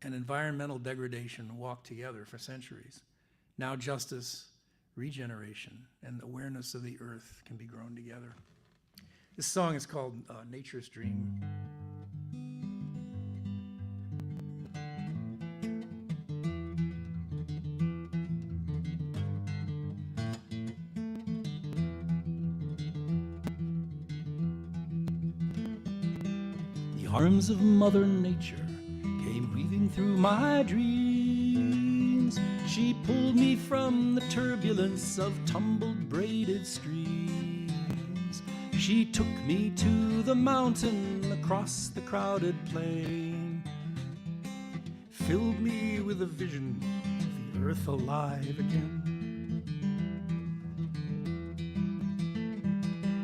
and environmental degradation walk together for centuries. Now justice, regeneration, and awareness of the earth can be grown together. This song is called Nature's Dream. The arms of Mother Nature came weaving through my dreams. She pulled me from the turbulence of tumbled braided streams. She took me to the mountain across the crowded plain, filled me with a vision of the earth alive again.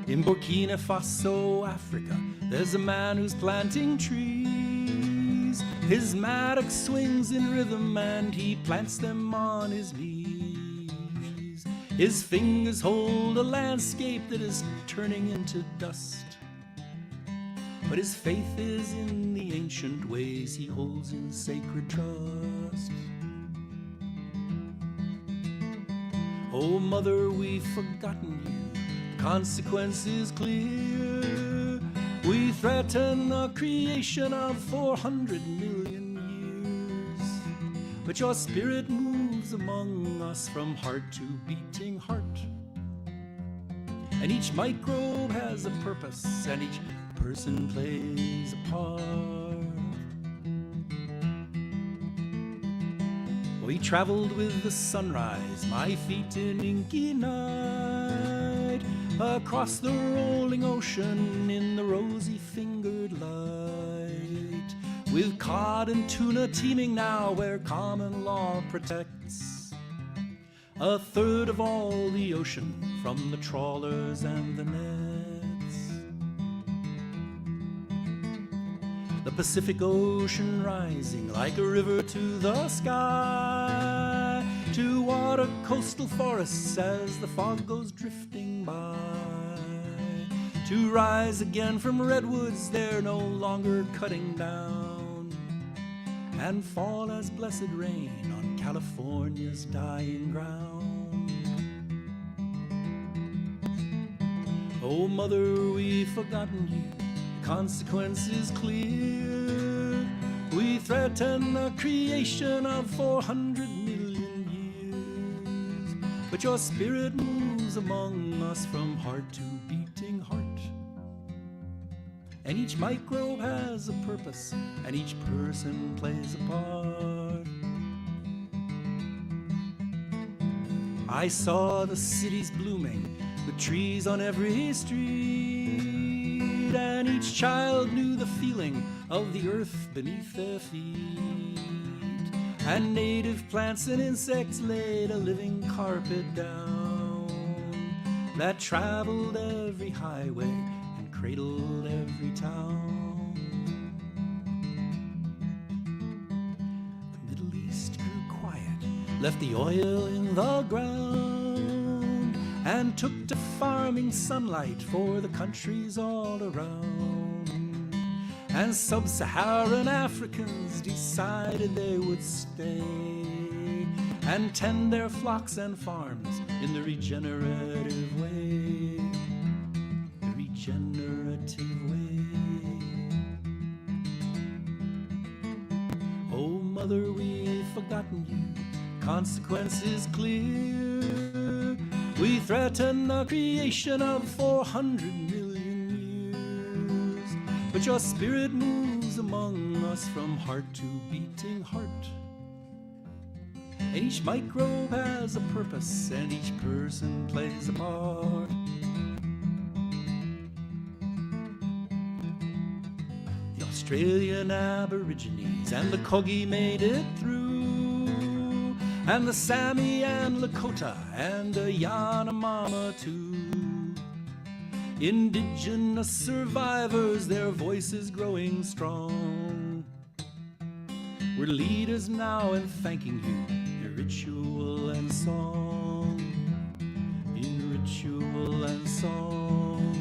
In Burkina Faso, Africa, there's a man who's planting trees. His mattock swings in rhythm and he plants them on his knees. His fingers hold a landscape that is turning into dust, but his faith is in the ancient ways he holds in sacred trust. Oh, Mother, we've forgotten you. The consequence is clear. We threaten a creation of 400 million years, but your spirit moves among us from heart to beating heart. And each microbe has a purpose, and each person plays a part. We traveled with the sunrise, my feet in inky night, across the rolling ocean in the rosy-fingered light, with cod and tuna teeming now where common law protects a third of all the ocean from the trawlers and the nets. The Pacific Ocean rising like a river to the sky, to water coastal forests as the fog goes drifting by, to rise again from redwoods they're no longer cutting down, and fall as blessed rain on California's dying ground. Oh, Mother, we've forgotten you. Consequence is clear. We threaten a creation of 400 million years, but your spirit moves among us from heart to beating heart. And each microbe has a purpose, and each person plays a part. I saw the cities blooming, with trees on every street, and each child knew the feeling of the earth beneath their feet. And native plants and insects laid a living carpet down that traveled every highway and cradled every town. The Middle East grew quiet, left the oil in the ground, and took to farming sunlight for the countries all around. And sub-Saharan Africans decided they would stay and tend their flocks and farms in the regenerative way. The regenerative way. Oh, Mother, we've forgotten you. Consequence is clear. We threaten the creation of 400 million years. But your spirit moves among us from heart to beating heart. And each microbe has a purpose, and each person plays a part. The Australian Aborigines and the Kogi made it through, and the Sami and Lakota and the Yanomama too. Indigenous survivors, their voices growing strong. We're leaders now in thanking you in ritual and song. In ritual and song.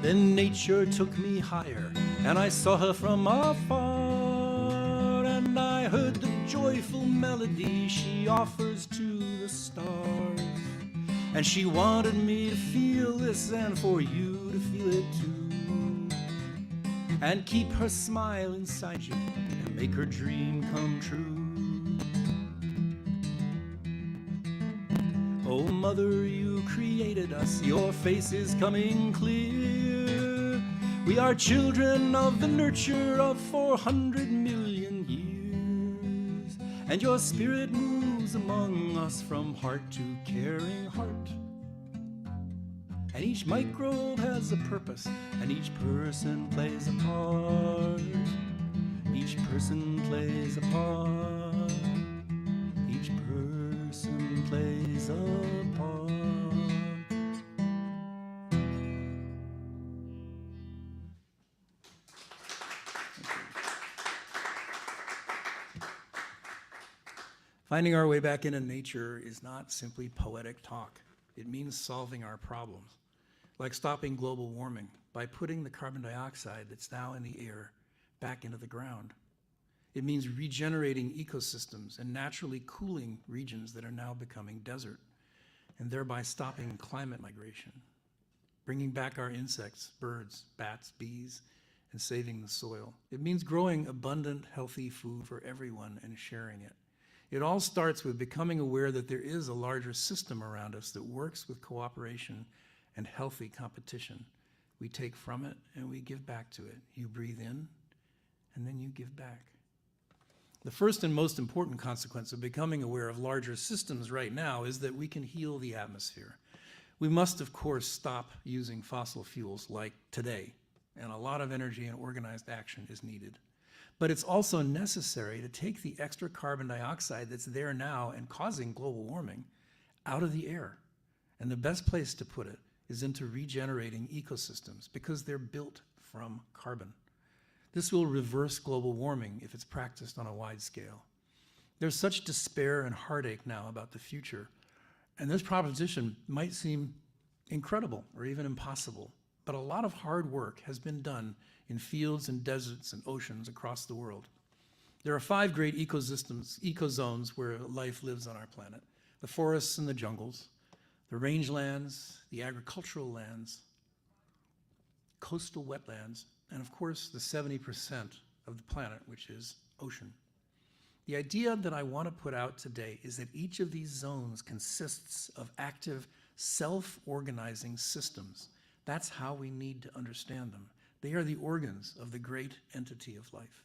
Then nature took me higher, and I saw her from afar, and I heard the joyful melody she offers to the stars. And she wanted me to feel this and for you to feel it too, and keep her smile inside you and make her dream come true. Oh, Mother, you created us, your face is coming clear. We are children of the nurture of 400 million years, and your spirit moves among us from heart to caring heart. And each microbe has a purpose, and each person plays a part. Each person plays a part. Each person plays a part. Finding our way back into nature is not simply poetic talk. It means solving our problems, like stopping global warming by putting the carbon dioxide that's now in the air back into the ground. It means regenerating ecosystems and naturally cooling regions that are now becoming desert, and thereby stopping climate migration, bringing back our insects, birds, bats, bees, and saving the soil. It means growing abundant, healthy food for everyone and sharing it. It all starts with becoming aware that there is a larger system around us that works with cooperation and healthy competition. We take from it and we give back to it. You breathe in and then you give back. The first and most important consequence of becoming aware of larger systems right now is that we can heal the atmosphere. We must, of course, stop using fossil fuels like today, and a lot of energy and organized action is needed. But it's also necessary to take the extra carbon dioxide that's there now and causing global warming out of the air. And the best place to put it is into regenerating ecosystems because they're built from carbon. This will reverse global warming if it's practiced on a wide scale. There's such despair and heartache now about the future, and this proposition might seem incredible or even impossible, but a lot of hard work has been done in fields and deserts and oceans across the world. There are 5 great ecozones where life lives on our planet: the forests and the jungles, the rangelands, the agricultural lands, coastal wetlands, and of course the 70% of the planet, which is ocean. The idea that I want to put out today is that each of these zones consists of active, self-organizing systems. That's how we need to understand them. They are the organs of the great entity of life.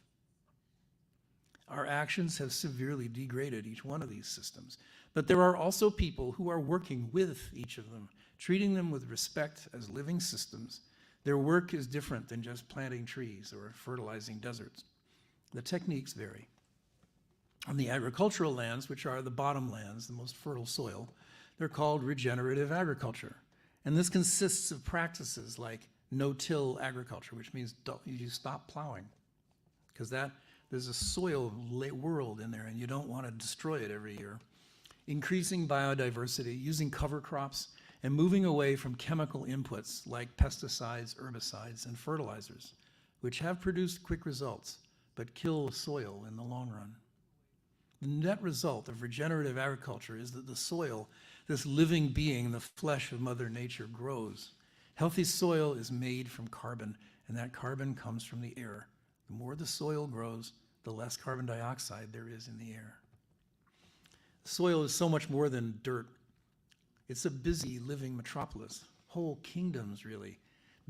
Our actions have severely degraded each one of these systems, but there are also people who are working with each of them, treating them with respect as living systems. Their work is different than just planting trees or fertilizing deserts. The techniques vary. On the agricultural lands, which are the bottom lands, the most fertile soil, they're called regenerative agriculture. And this consists of practices like no-till agriculture, which means you stop plowing, because there's a soil world in there and you don't want to destroy it every year. increasing biodiversity, using cover crops, and moving away from chemical inputs like pesticides, herbicides, and fertilizers, which have produced quick results, but kill soil in the long run. The net result of regenerative agriculture is that the soil, this living being, the flesh of Mother Nature, grows. Healthy soil is made from carbon, and that carbon comes from the air. The more the soil grows, the less carbon dioxide there is in the air. Soil is so much more than dirt. It's a busy, living metropolis, whole kingdoms, really.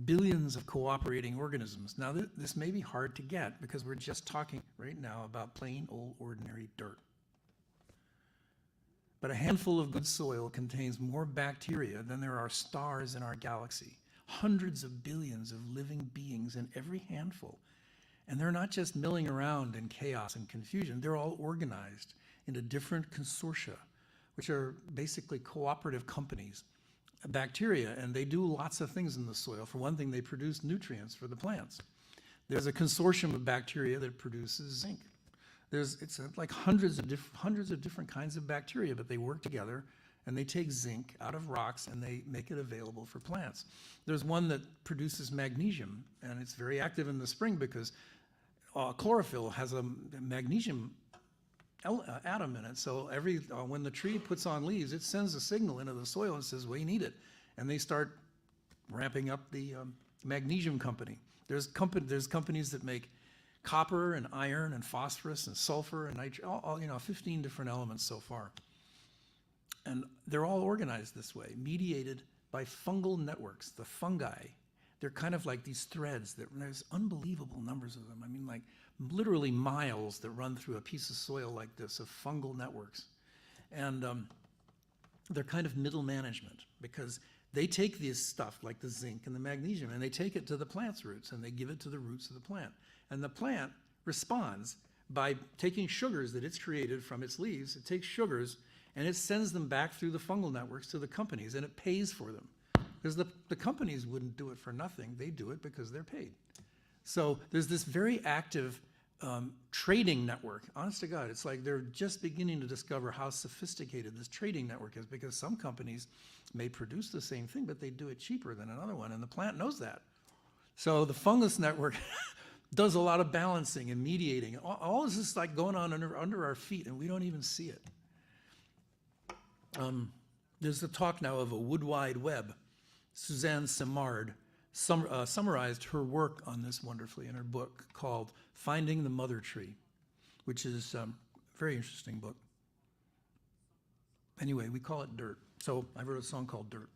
Billions of cooperating organisms. Now, this may be hard to get because we're just talking right now about plain old ordinary dirt. But a handful of good soil contains more bacteria than there are stars in our galaxy. Hundreds of billions of living beings in every handful. And they're not just milling around in chaos and confusion. They're all organized into different consortia, which are basically cooperative companies. Bacteria, and they do lots of things in the soil. For one thing, they produce nutrients for the plants. There's a consortium of bacteria that produces zinc. It's like hundreds of different kinds of bacteria, but they work together and they take zinc out of rocks and they make it available for plants. There's one that produces magnesium, and it's very active in the spring because chlorophyll has a magnesium atom in it. So when the tree puts on leaves, it sends a signal into the soil and says, we need it. And they start ramping up the magnesium company. There's companies that make copper and iron and phosphorus and sulfur and nitrogen, 15 different elements so far. And they're all organized this way, mediated by fungal networks. The fungi, they're kind of like these threads. There's unbelievable numbers of them. I mean, like literally miles that run through a piece of soil like this of fungal networks. And they're kind of middle management because they take this stuff like the zinc and the magnesium and they take it to the plant's roots and they give it to the roots of the plant. And the plant responds by taking sugars that it's created from its leaves. It takes sugars and it sends them back through the fungal networks to the companies, and it pays for them. Because the companies wouldn't do it for nothing. They do it because they're paid. So there's this very active trading network. Honest to God, it's like they're just beginning to discover how sophisticated this trading network is, because some companies may produce the same thing, but they do it cheaper than another one, and the plant knows that. So the fungus network does a lot of balancing and mediating. All this is like going on under our feet, and we don't even see it. There's the talk now of a wood wide web. Suzanne Simard summarized her work on this wonderfully in her book called Finding the Mother Tree, which is a very interesting book. Anyway, we call it dirt. So I wrote a song called Dirt.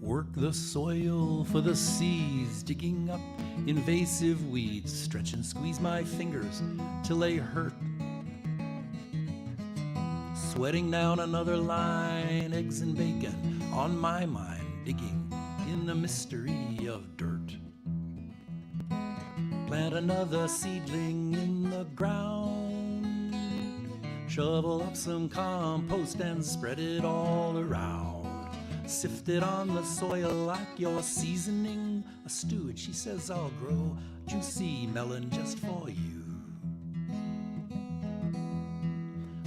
Work the soil for the seeds, digging up invasive weeds, stretch and squeeze my fingers till they hurt. Sweating down another line, eggs and bacon on my mind, digging in the mystery of dirt. Plant another seedling in the ground, shovel up some compost and spread it all around. Sift it on the soil like you're seasoning a stew, and she says I'll grow juicy melon just for you.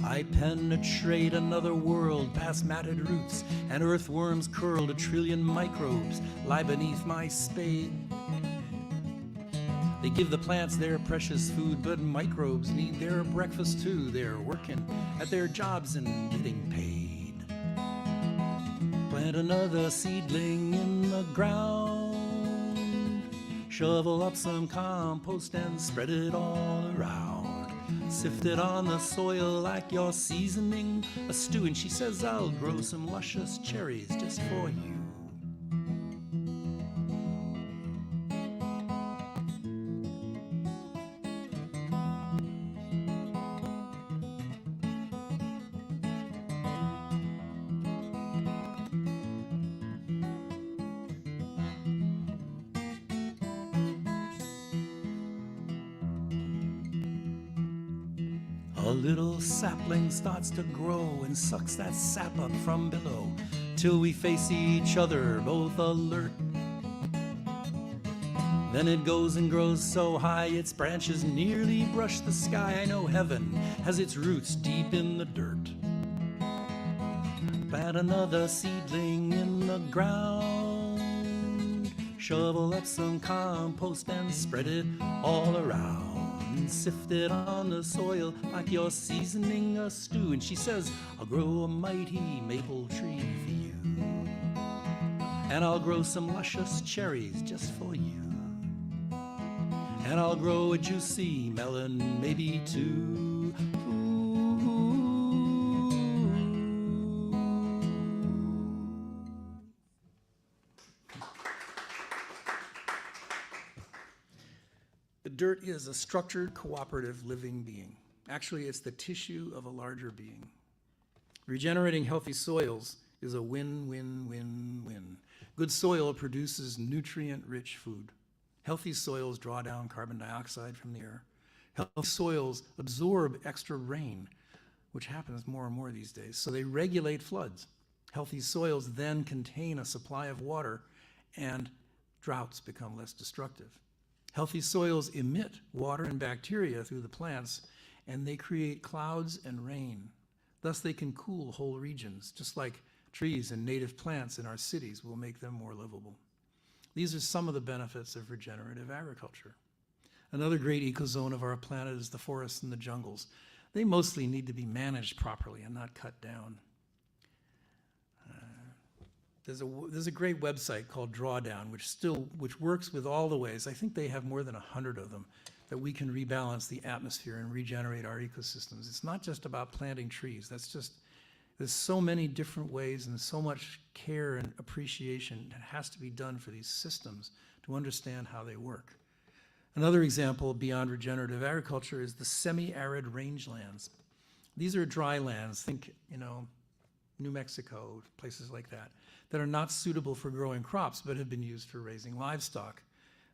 I penetrate another world past matted roots, and earthworms curled, 1 trillion microbes lie beneath my spade. They give the plants their precious food, but microbes need their breakfast too. They're working at their jobs and getting paid. Plant another seedling in the ground, shovel up some compost and spread it all around. Sift it on the soil like you're seasoning a stew, and she says I'll grow some luscious cherries just for you. A little sapling starts to grow and sucks that sap up from below, till we face each other both alert. Then it goes and grows so high its branches nearly brush the sky. I know heaven has its roots deep in the dirt. Plant another seedling in the ground. Shovel up some compost and spread it all around. Sift it on the soil like you're seasoning a stew. And she says, I'll grow a mighty maple tree for you. And I'll grow some luscious cherries just for you. And I'll grow a juicy melon, maybe two. The dirt is a structured, cooperative, living being. Actually, it's the tissue of a larger being. Regenerating healthy soils is a win-win-win-win. Good soil produces nutrient-rich food. Healthy soils draw down carbon dioxide from the air. Healthy soils absorb extra rain, which happens more and more these days, so they regulate floods. Healthy soils then contain a supply of water, and droughts become less destructive. Healthy soils emit water and bacteria through the plants, and they create clouds and rain. Thus, they can cool whole regions, just like trees and native plants in our cities will make them more livable. These are some of the benefits of regenerative agriculture. Another great ecozone of our planet is the forests and the jungles. They mostly need to be managed properly and not cut down. There's a great website called Drawdown, which works with all the ways. I think they have more than 100 of them that we can rebalance the atmosphere and regenerate our ecosystems. It's not just about planting trees. There's so many different ways and so much care and appreciation that has to be done for these systems to understand how they work. Another example beyond regenerative agriculture is the semi-arid rangelands. These are dry lands, think, New Mexico, places like that are not suitable for growing crops but have been used for raising livestock.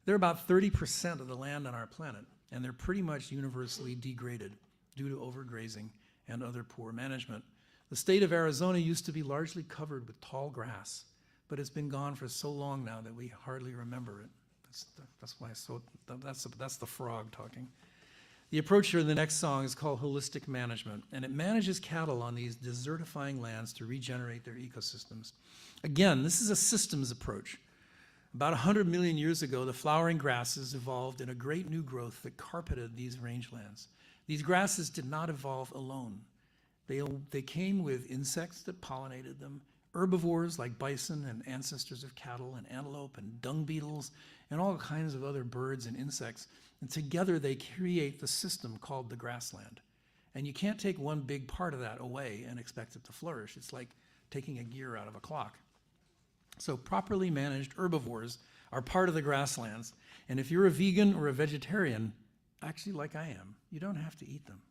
They're about 30% of the land on our planet, and they're pretty much universally degraded due to overgrazing and other poor management. The state of Arizona used to be largely covered with tall grass, but it's been gone for so long now that we hardly remember it. That's the frog talking. The approach here in the next song is called holistic management, and it manages cattle on these desertifying lands to regenerate their ecosystems. Again, this is a systems approach. About 100 million years ago, the flowering grasses evolved in a great new growth that carpeted these rangelands. These grasses did not evolve alone. They came with insects that pollinated them, herbivores like bison and ancestors of cattle and antelope and dung beetles and all kinds of other birds and insects. And together they create the system called the grassland. And you can't take one big part of that away and expect it to flourish. It's like taking a gear out of a clock. So properly managed herbivores are part of the grasslands. And if you're a vegan or a vegetarian, actually like I am, you don't have to eat them.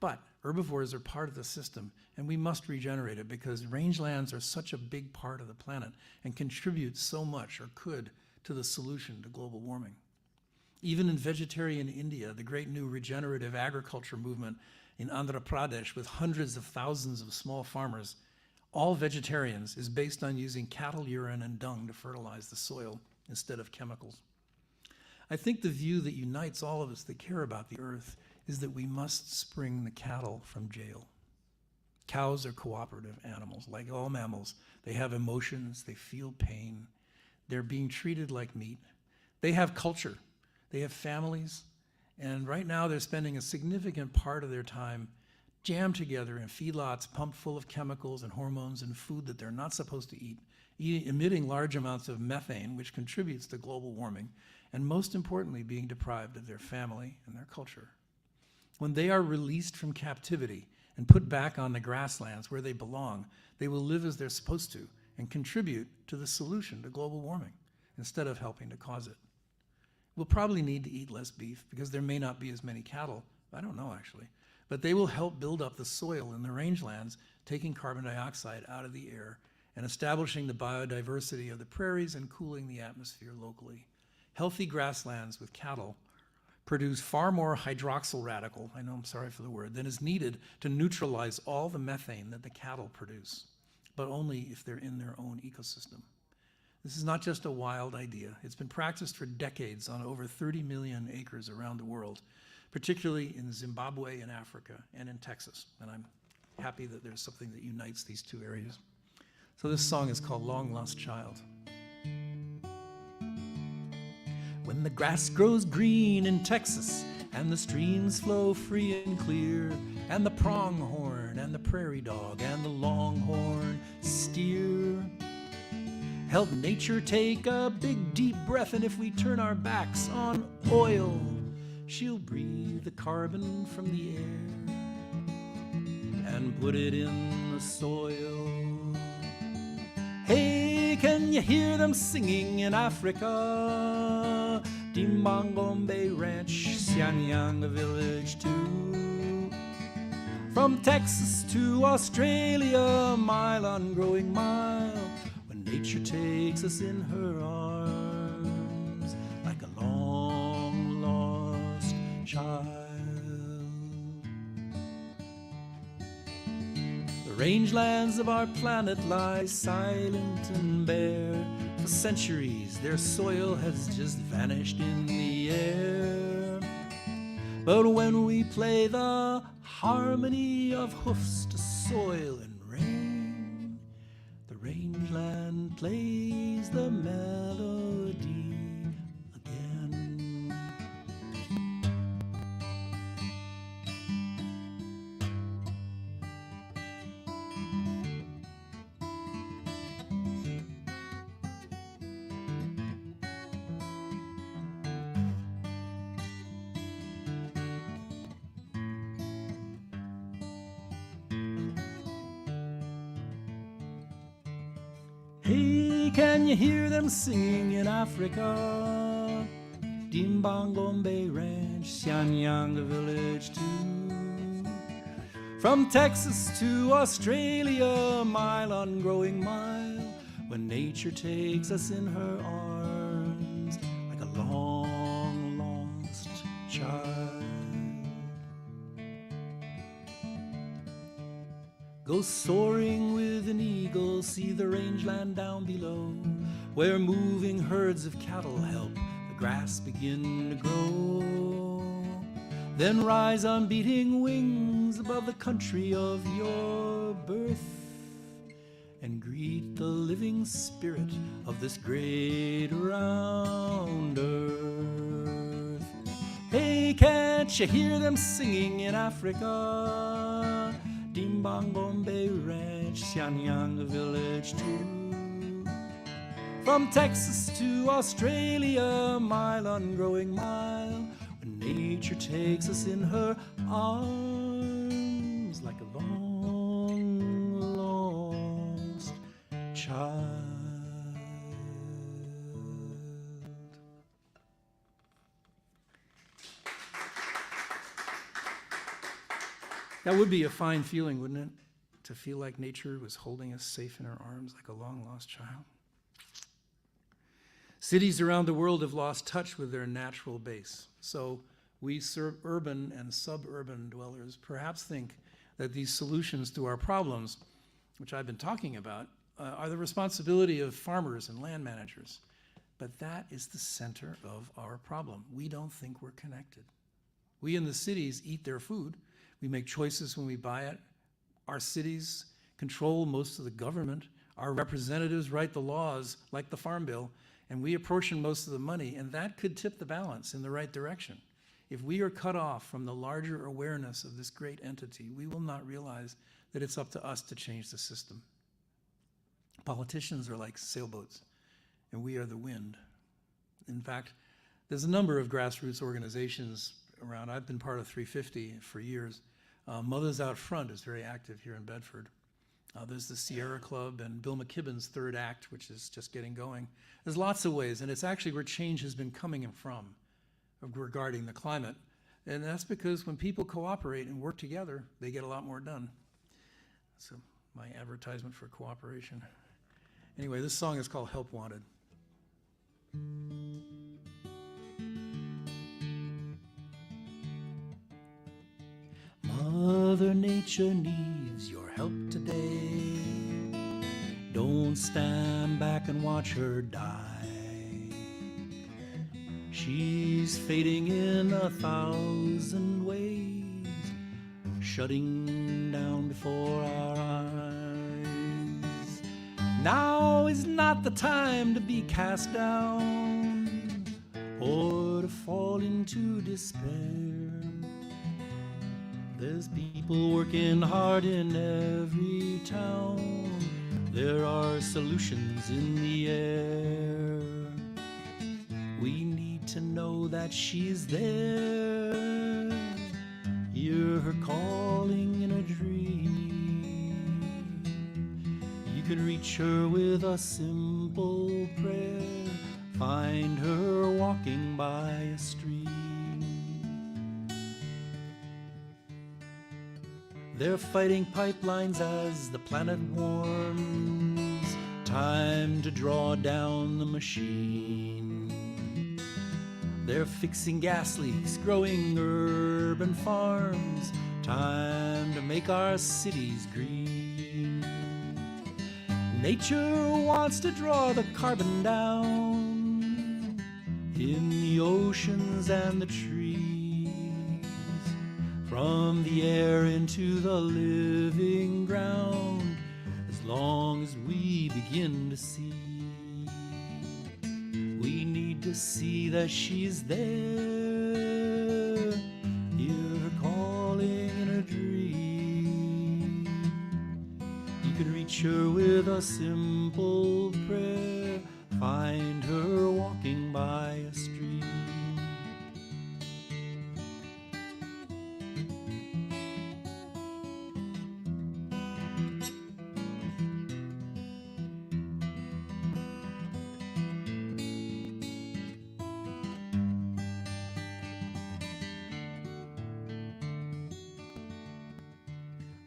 But herbivores are part of the system, and we must regenerate it because rangelands are such a big part of the planet and contribute so much, or could, to the solution to global warming. Even in vegetarian India, the great new regenerative agriculture movement in Andhra Pradesh with hundreds of thousands of small farmers, all vegetarians, is based on using cattle urine and dung to fertilize the soil instead of chemicals. I think the view that unites all of us that care about the earth is that we must spring the cattle from jail. Cows are cooperative animals. Like all mammals, they have emotions, they feel pain, they're being treated like meat. They have culture, they have families, and right now they're spending a significant part of their time jammed together in feedlots pumped full of chemicals and hormones and food that they're not supposed to eat, emitting large amounts of methane, which contributes to global warming, and most importantly, being deprived of their family and their culture. When they are released from captivity and put back on the grasslands where they belong, they will live as they're supposed to and contribute to the solution to global warming instead of helping to cause it. We'll probably need to eat less beef because there may not be as many cattle. I don't know, actually. But they will help build up the soil in the rangelands, taking carbon dioxide out of the air and establishing the biodiversity of the prairies and cooling the atmosphere locally. Healthy grasslands with cattle produce far more hydroxyl radical, I know I'm sorry for the word, than is needed to neutralize all the methane that the cattle produce, but only if they're in their own ecosystem. This is not just a wild idea. It's been practiced for decades on over 30 million acres around the world, particularly in Zimbabwe and Africa and in Texas. And I'm happy that there's something that unites these two areas. So this song is called Long Lost Child. When the grass grows green in Texas and the streams flow free and clear, and the pronghorn and the prairie dog and the longhorn steer help nature take a big deep breath, and if we turn our backs on oil, she'll breathe the carbon from the air and put it in the soil. Hey, can you hear them singing in Africa? Dimbangombe Ranch, Sianyang Village too. From Texas to Australia, mile on growing mile, when nature takes us in her arms like a long lost child. The rangelands of our planet lie silent and bare. For centuries their soil has just vanished in the air. But when we play the harmony of hoofs to soil and rain, the rangeland plays the melody again. Hey, can you hear them singing in Africa? Dimbangombe Ranch, Sianyang Village too. From Texas to Australia, mile on growing mile, when nature takes us in her arms like a long lost child. Go soaring with an eagle, see the rangeland down below, where moving herds of cattle help the grass begin to grow. Then rise on beating wings above the country of your birth, and greet the living spirit of this great round earth. Hey, can't you hear them singing in Africa? Dimbangombe Ranch, Sianyang Village too. From Texas to Australia, mile on growing mile, when nature takes us in her arms like a long lost child. That would be a fine feeling, wouldn't it? To feel like nature was holding us safe in her arms like a long-lost child. Cities around the world have lost touch with their natural base. So we urban and suburban dwellers perhaps think that these solutions to our problems, which I've been talking about, are the responsibility of farmers and land managers. But that is the center of our problem. We don't think we're connected. We in the cities eat their food. We make choices when we buy it. Our cities control most of the government. Our representatives write the laws, like the Farm Bill, and we apportion most of the money, and that could tip the balance in the right direction. If we are cut off from the larger awareness of this great entity, we will not realize that it's up to us to change the system. Politicians are like sailboats, and we are the wind. In fact, there's a number of grassroots organizations around. I've been part of 350 for years. Mothers Out Front is very active here in Bedford. There's the Sierra Club and Bill McKibben's Third Act, which is just getting going. There's lots of ways, and it's actually where change has been coming from regarding the climate. And that's because when people cooperate and work together, they get a lot more done. So my advertisement for cooperation. Anyway, this song is called Help Wanted. Mother Nature needs your help today. Don't stand back and watch her die. She's fading in 1,000 ways, shutting down before our eyes. Now is not the time to be cast down or to fall into despair. There's people working hard in every town. There are solutions in the air. We need to know that she's there. Hear her calling in a dream. You can reach her with a simple prayer. Find her walking by a stream. They're fighting pipelines as the planet warms. Time to draw down the machine. They're fixing gas leaks, growing urban farms. Time to make our cities green. Nature wants to draw the carbon down in the oceans and the trees. From the air into the living ground, as long as we begin to see. We need to see that she's there. Hear her calling in a dream. You can reach her with a simple prayer. Find her walking by a stream.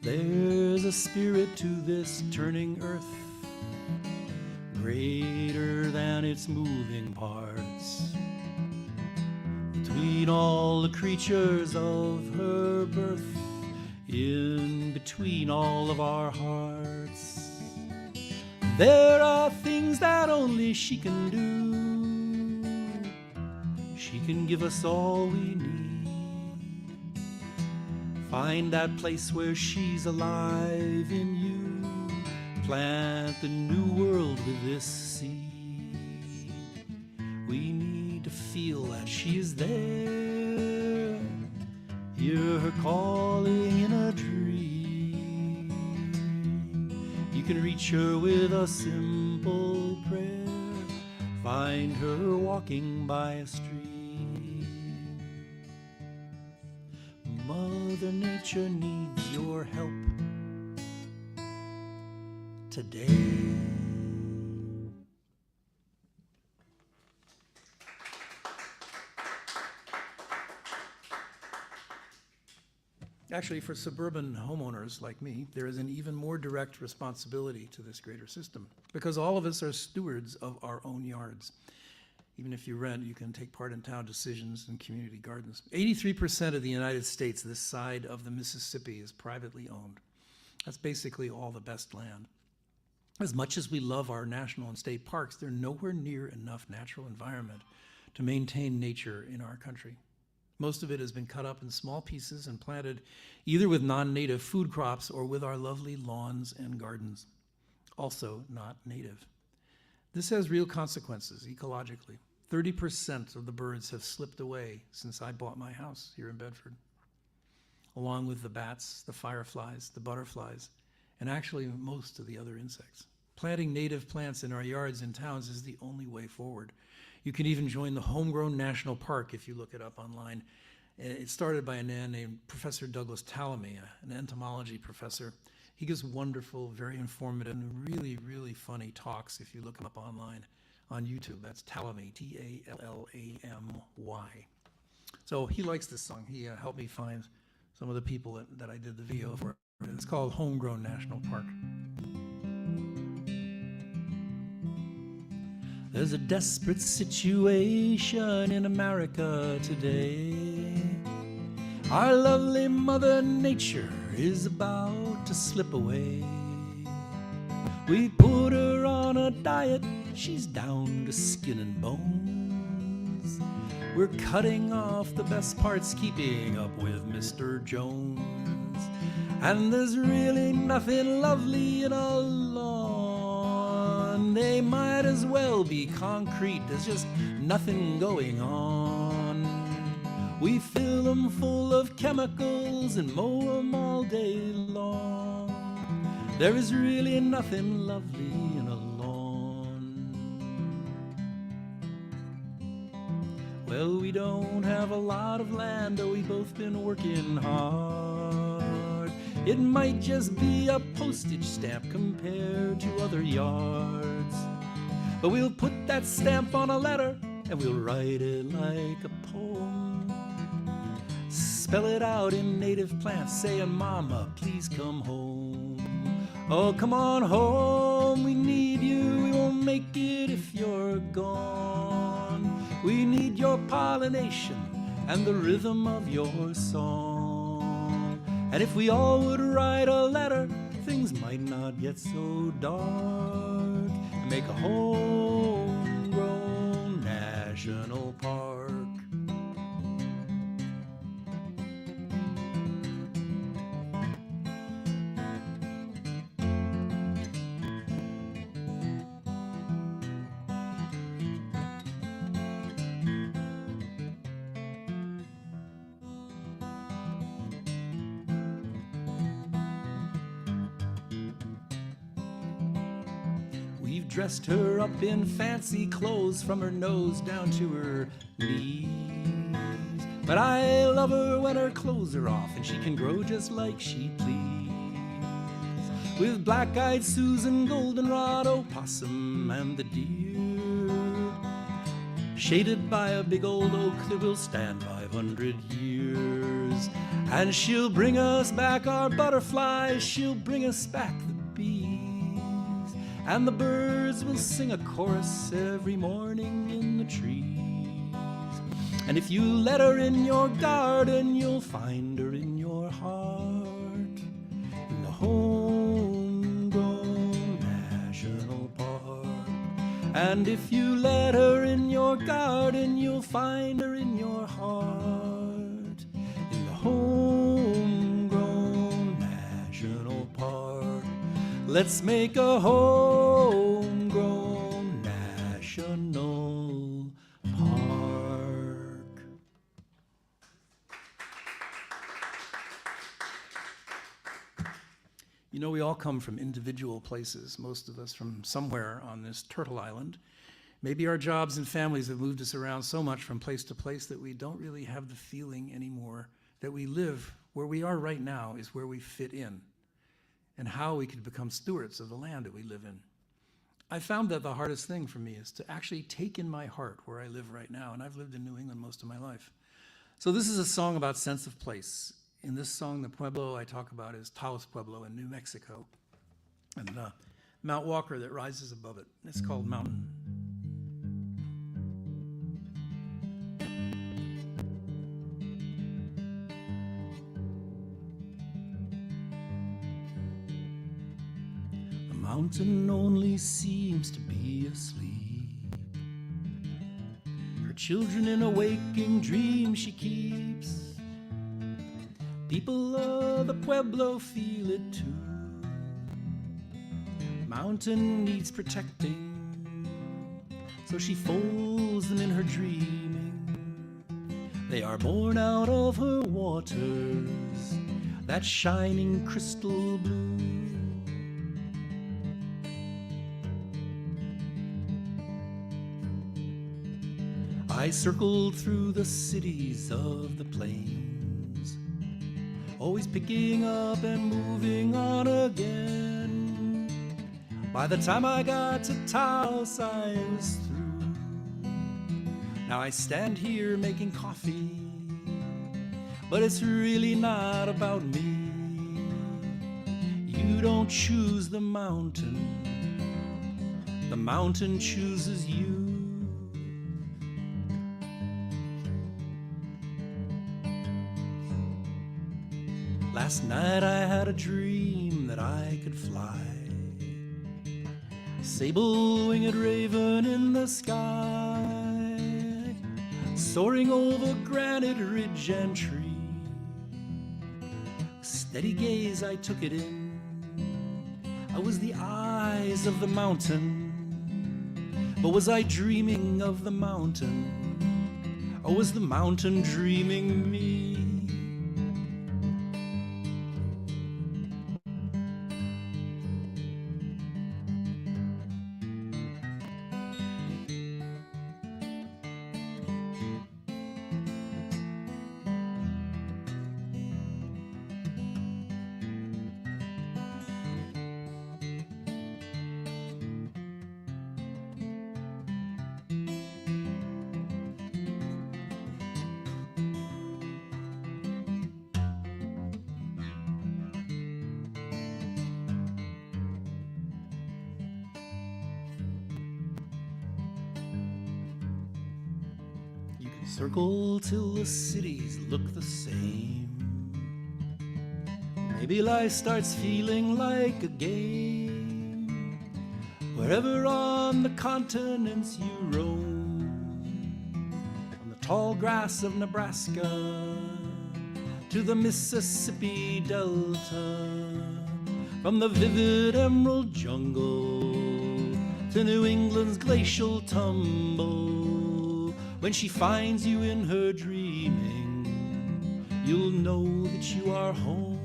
There's a spirit to this turning earth, greater than its moving parts. Between all the creatures of her birth, in between all of our hearts, there are things that only she can do. She can give us all we need. Find that place where she's alive in you. Plant the new world with this seed. We need to feel that she is there. Hear her calling in a dream. You can reach her with a simple prayer. Find her walking by a stream. Mother Nature needs your help today. Actually, for suburban homeowners like me, there is an even more direct responsibility to this greater system, because all of us are stewards of our own yards. Even if you rent, you can take part in town decisions and community gardens. 83% of the United States, this side of the Mississippi, is privately owned. That's basically all the best land. As much as we love our national and state parks, they're nowhere near enough natural environment to maintain nature in our country. Most of it has been cut up in small pieces and planted either with non-native food crops or with our lovely lawns and gardens, also not native. This has real consequences ecologically. 30% of the birds have slipped away since I bought my house here in Bedford, along with the bats, the fireflies, the butterflies, and actually most of the other insects. Planting native plants in our yards and towns is the only way forward. You can even join the Homegrown National Park if you look it up online. It started by a man named Professor Douglas Tallamy, an entomology professor. He gives wonderful, very informative, and really, really funny talks if you look him up online on YouTube. That's Tallamy, T-A-L-L-A-M-Y. So he likes this song. He helped me find some of the people that I did the video for. It's called Homegrown National Park. There's a desperate situation in America today. Our lovely Mother Nature is about to slip away. We put her on a diet, she's down to skin and bones. We're cutting off the best parts, keeping up with Mr. Jones. And there's really nothing lovely in a lawn. They might as well be concrete, there's just nothing going on. We fill them full of chemicals and mow them all day long. There is really nothing lovely in a lawn. Well, we don't have a lot of land, though we've both been working hard. It might just be a postage stamp compared to other yards. But we'll put that stamp on a letter and we'll write it like a poem. Spell it out in native plants, saying, Mama, please come home. Oh, come on home, we need you, we won't make it if you're gone. We need your pollination and the rhythm of your song. And if we all would write a letter, things might not get so dark. And make a homegrown national park. We've dressed her up in fancy clothes from her nose down to her knees. But I love her when her clothes are off and she can grow just like she please. With black-eyed Susan, goldenrod, opossum, and the deer, shaded by a big old oak that will stand 500 years. And she'll bring us back our butterflies, she'll bring us back the bees. And the birds will sing a chorus every morning in the trees. And if you let her in your garden, you'll find her in your heart, in the homegrown national park. And if you let her in your garden, you'll find her in your heart, in the homegrown national park. Let's make a homegrown national park. You know, we all come from individual places, most of us from somewhere on this turtle island. Maybe our jobs and families have moved us around so much from place to place that we don't really have the feeling anymore that we live where we are right now is where we fit in, and how we could become stewards of the land that we live in. I found that the hardest thing for me is to actually take in my heart where I live right now, and I've lived in New England most of my life. So this is a song about sense of place. In this song, the pueblo I talk about is Taos Pueblo in New Mexico, and Mount Walker that rises above it. It's called Mountain. Mountain only seems to be asleep. Her children in a waking dream she keeps. People of the Pueblo feel it too. Mountain needs protecting, so she folds them in her dreaming. They are born out of her waters, that shining crystal blue. I circled through the cities of the plains, always picking up and moving on again. By the time I got to Taos, I was through. Now I stand here making coffee, but it's really not about me. You don't choose the mountain chooses you. Last night I had a dream that I could fly sable-winged raven in the sky, soaring over granite ridge and tree. Steady gaze, I took it in. I was the eyes of the mountain, but was I dreaming of the mountain, or was the mountain dreaming me? Circle till the cities look the same. Maybe life starts feeling like a game. Wherever on the continents you roam, from the tall grass of Nebraska to the Mississippi Delta, from the vivid emerald jungle to New England's glacial tumble. When she finds you in her dreaming, you'll know that you are home.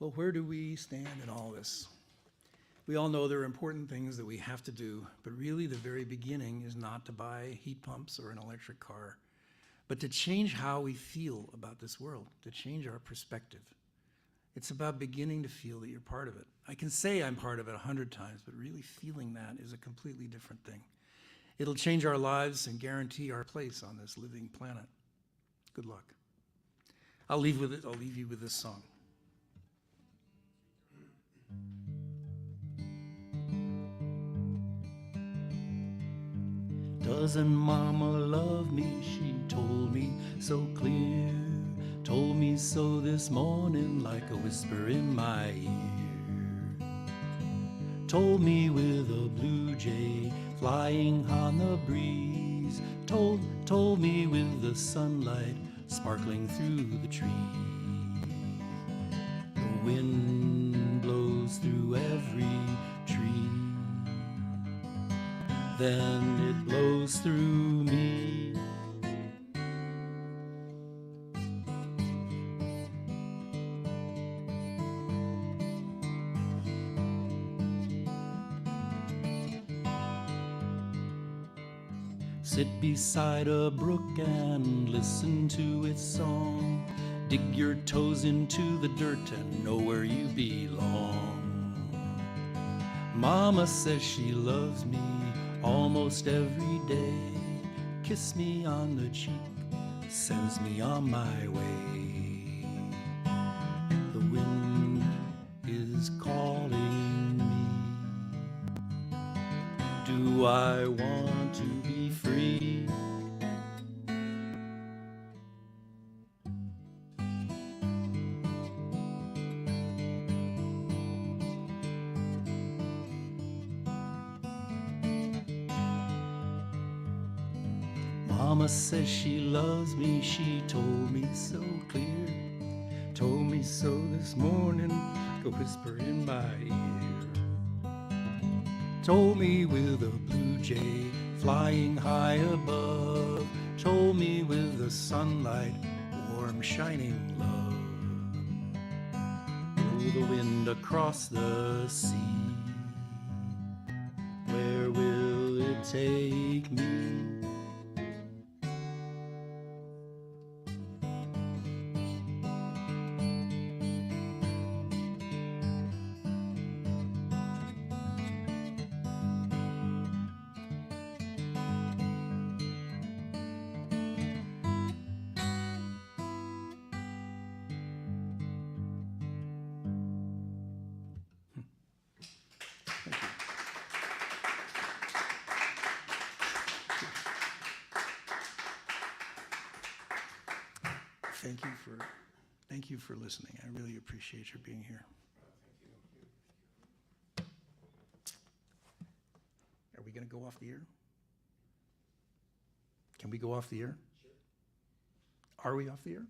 Well, where do we stand in all this? We all know there are important things that we have to do, but really the very beginning is not to buy heat pumps or an electric car, but to change how we feel about this world, to change our perspective. It's about beginning to feel that you're part of it. I can say I'm part of it 100 times, but really feeling that is a completely different thing. It'll change our lives and guarantee our place on this living planet. Good luck. I'll leave you with this song. Doesn't mama love me? She told me so clear, told me so this morning like a whisper in my ear. Told me with a blue jay flying on the breeze, told me with the sunlight sparkling through the trees. The wind blows through every tree, then it blows through me. Sit beside a brook and listen to its song. Dig your toes into the dirt and know where you belong. Mama says she loves me almost every day. Kiss me on the cheek, sends me on my way. The wind is calling me. Do I want to be free? Mama says she loves me, she told me so clear, told me so this morning, like a whisper in my ear. Told me with a blue jay flying high above, told me with the sunlight, warm shining love. Oh, the wind across the sea, where will it take me? Thank you. Thank you for listening. I really appreciate your being here. Are we going to go off the air? Can we go off the air? Sure. Are we off the air?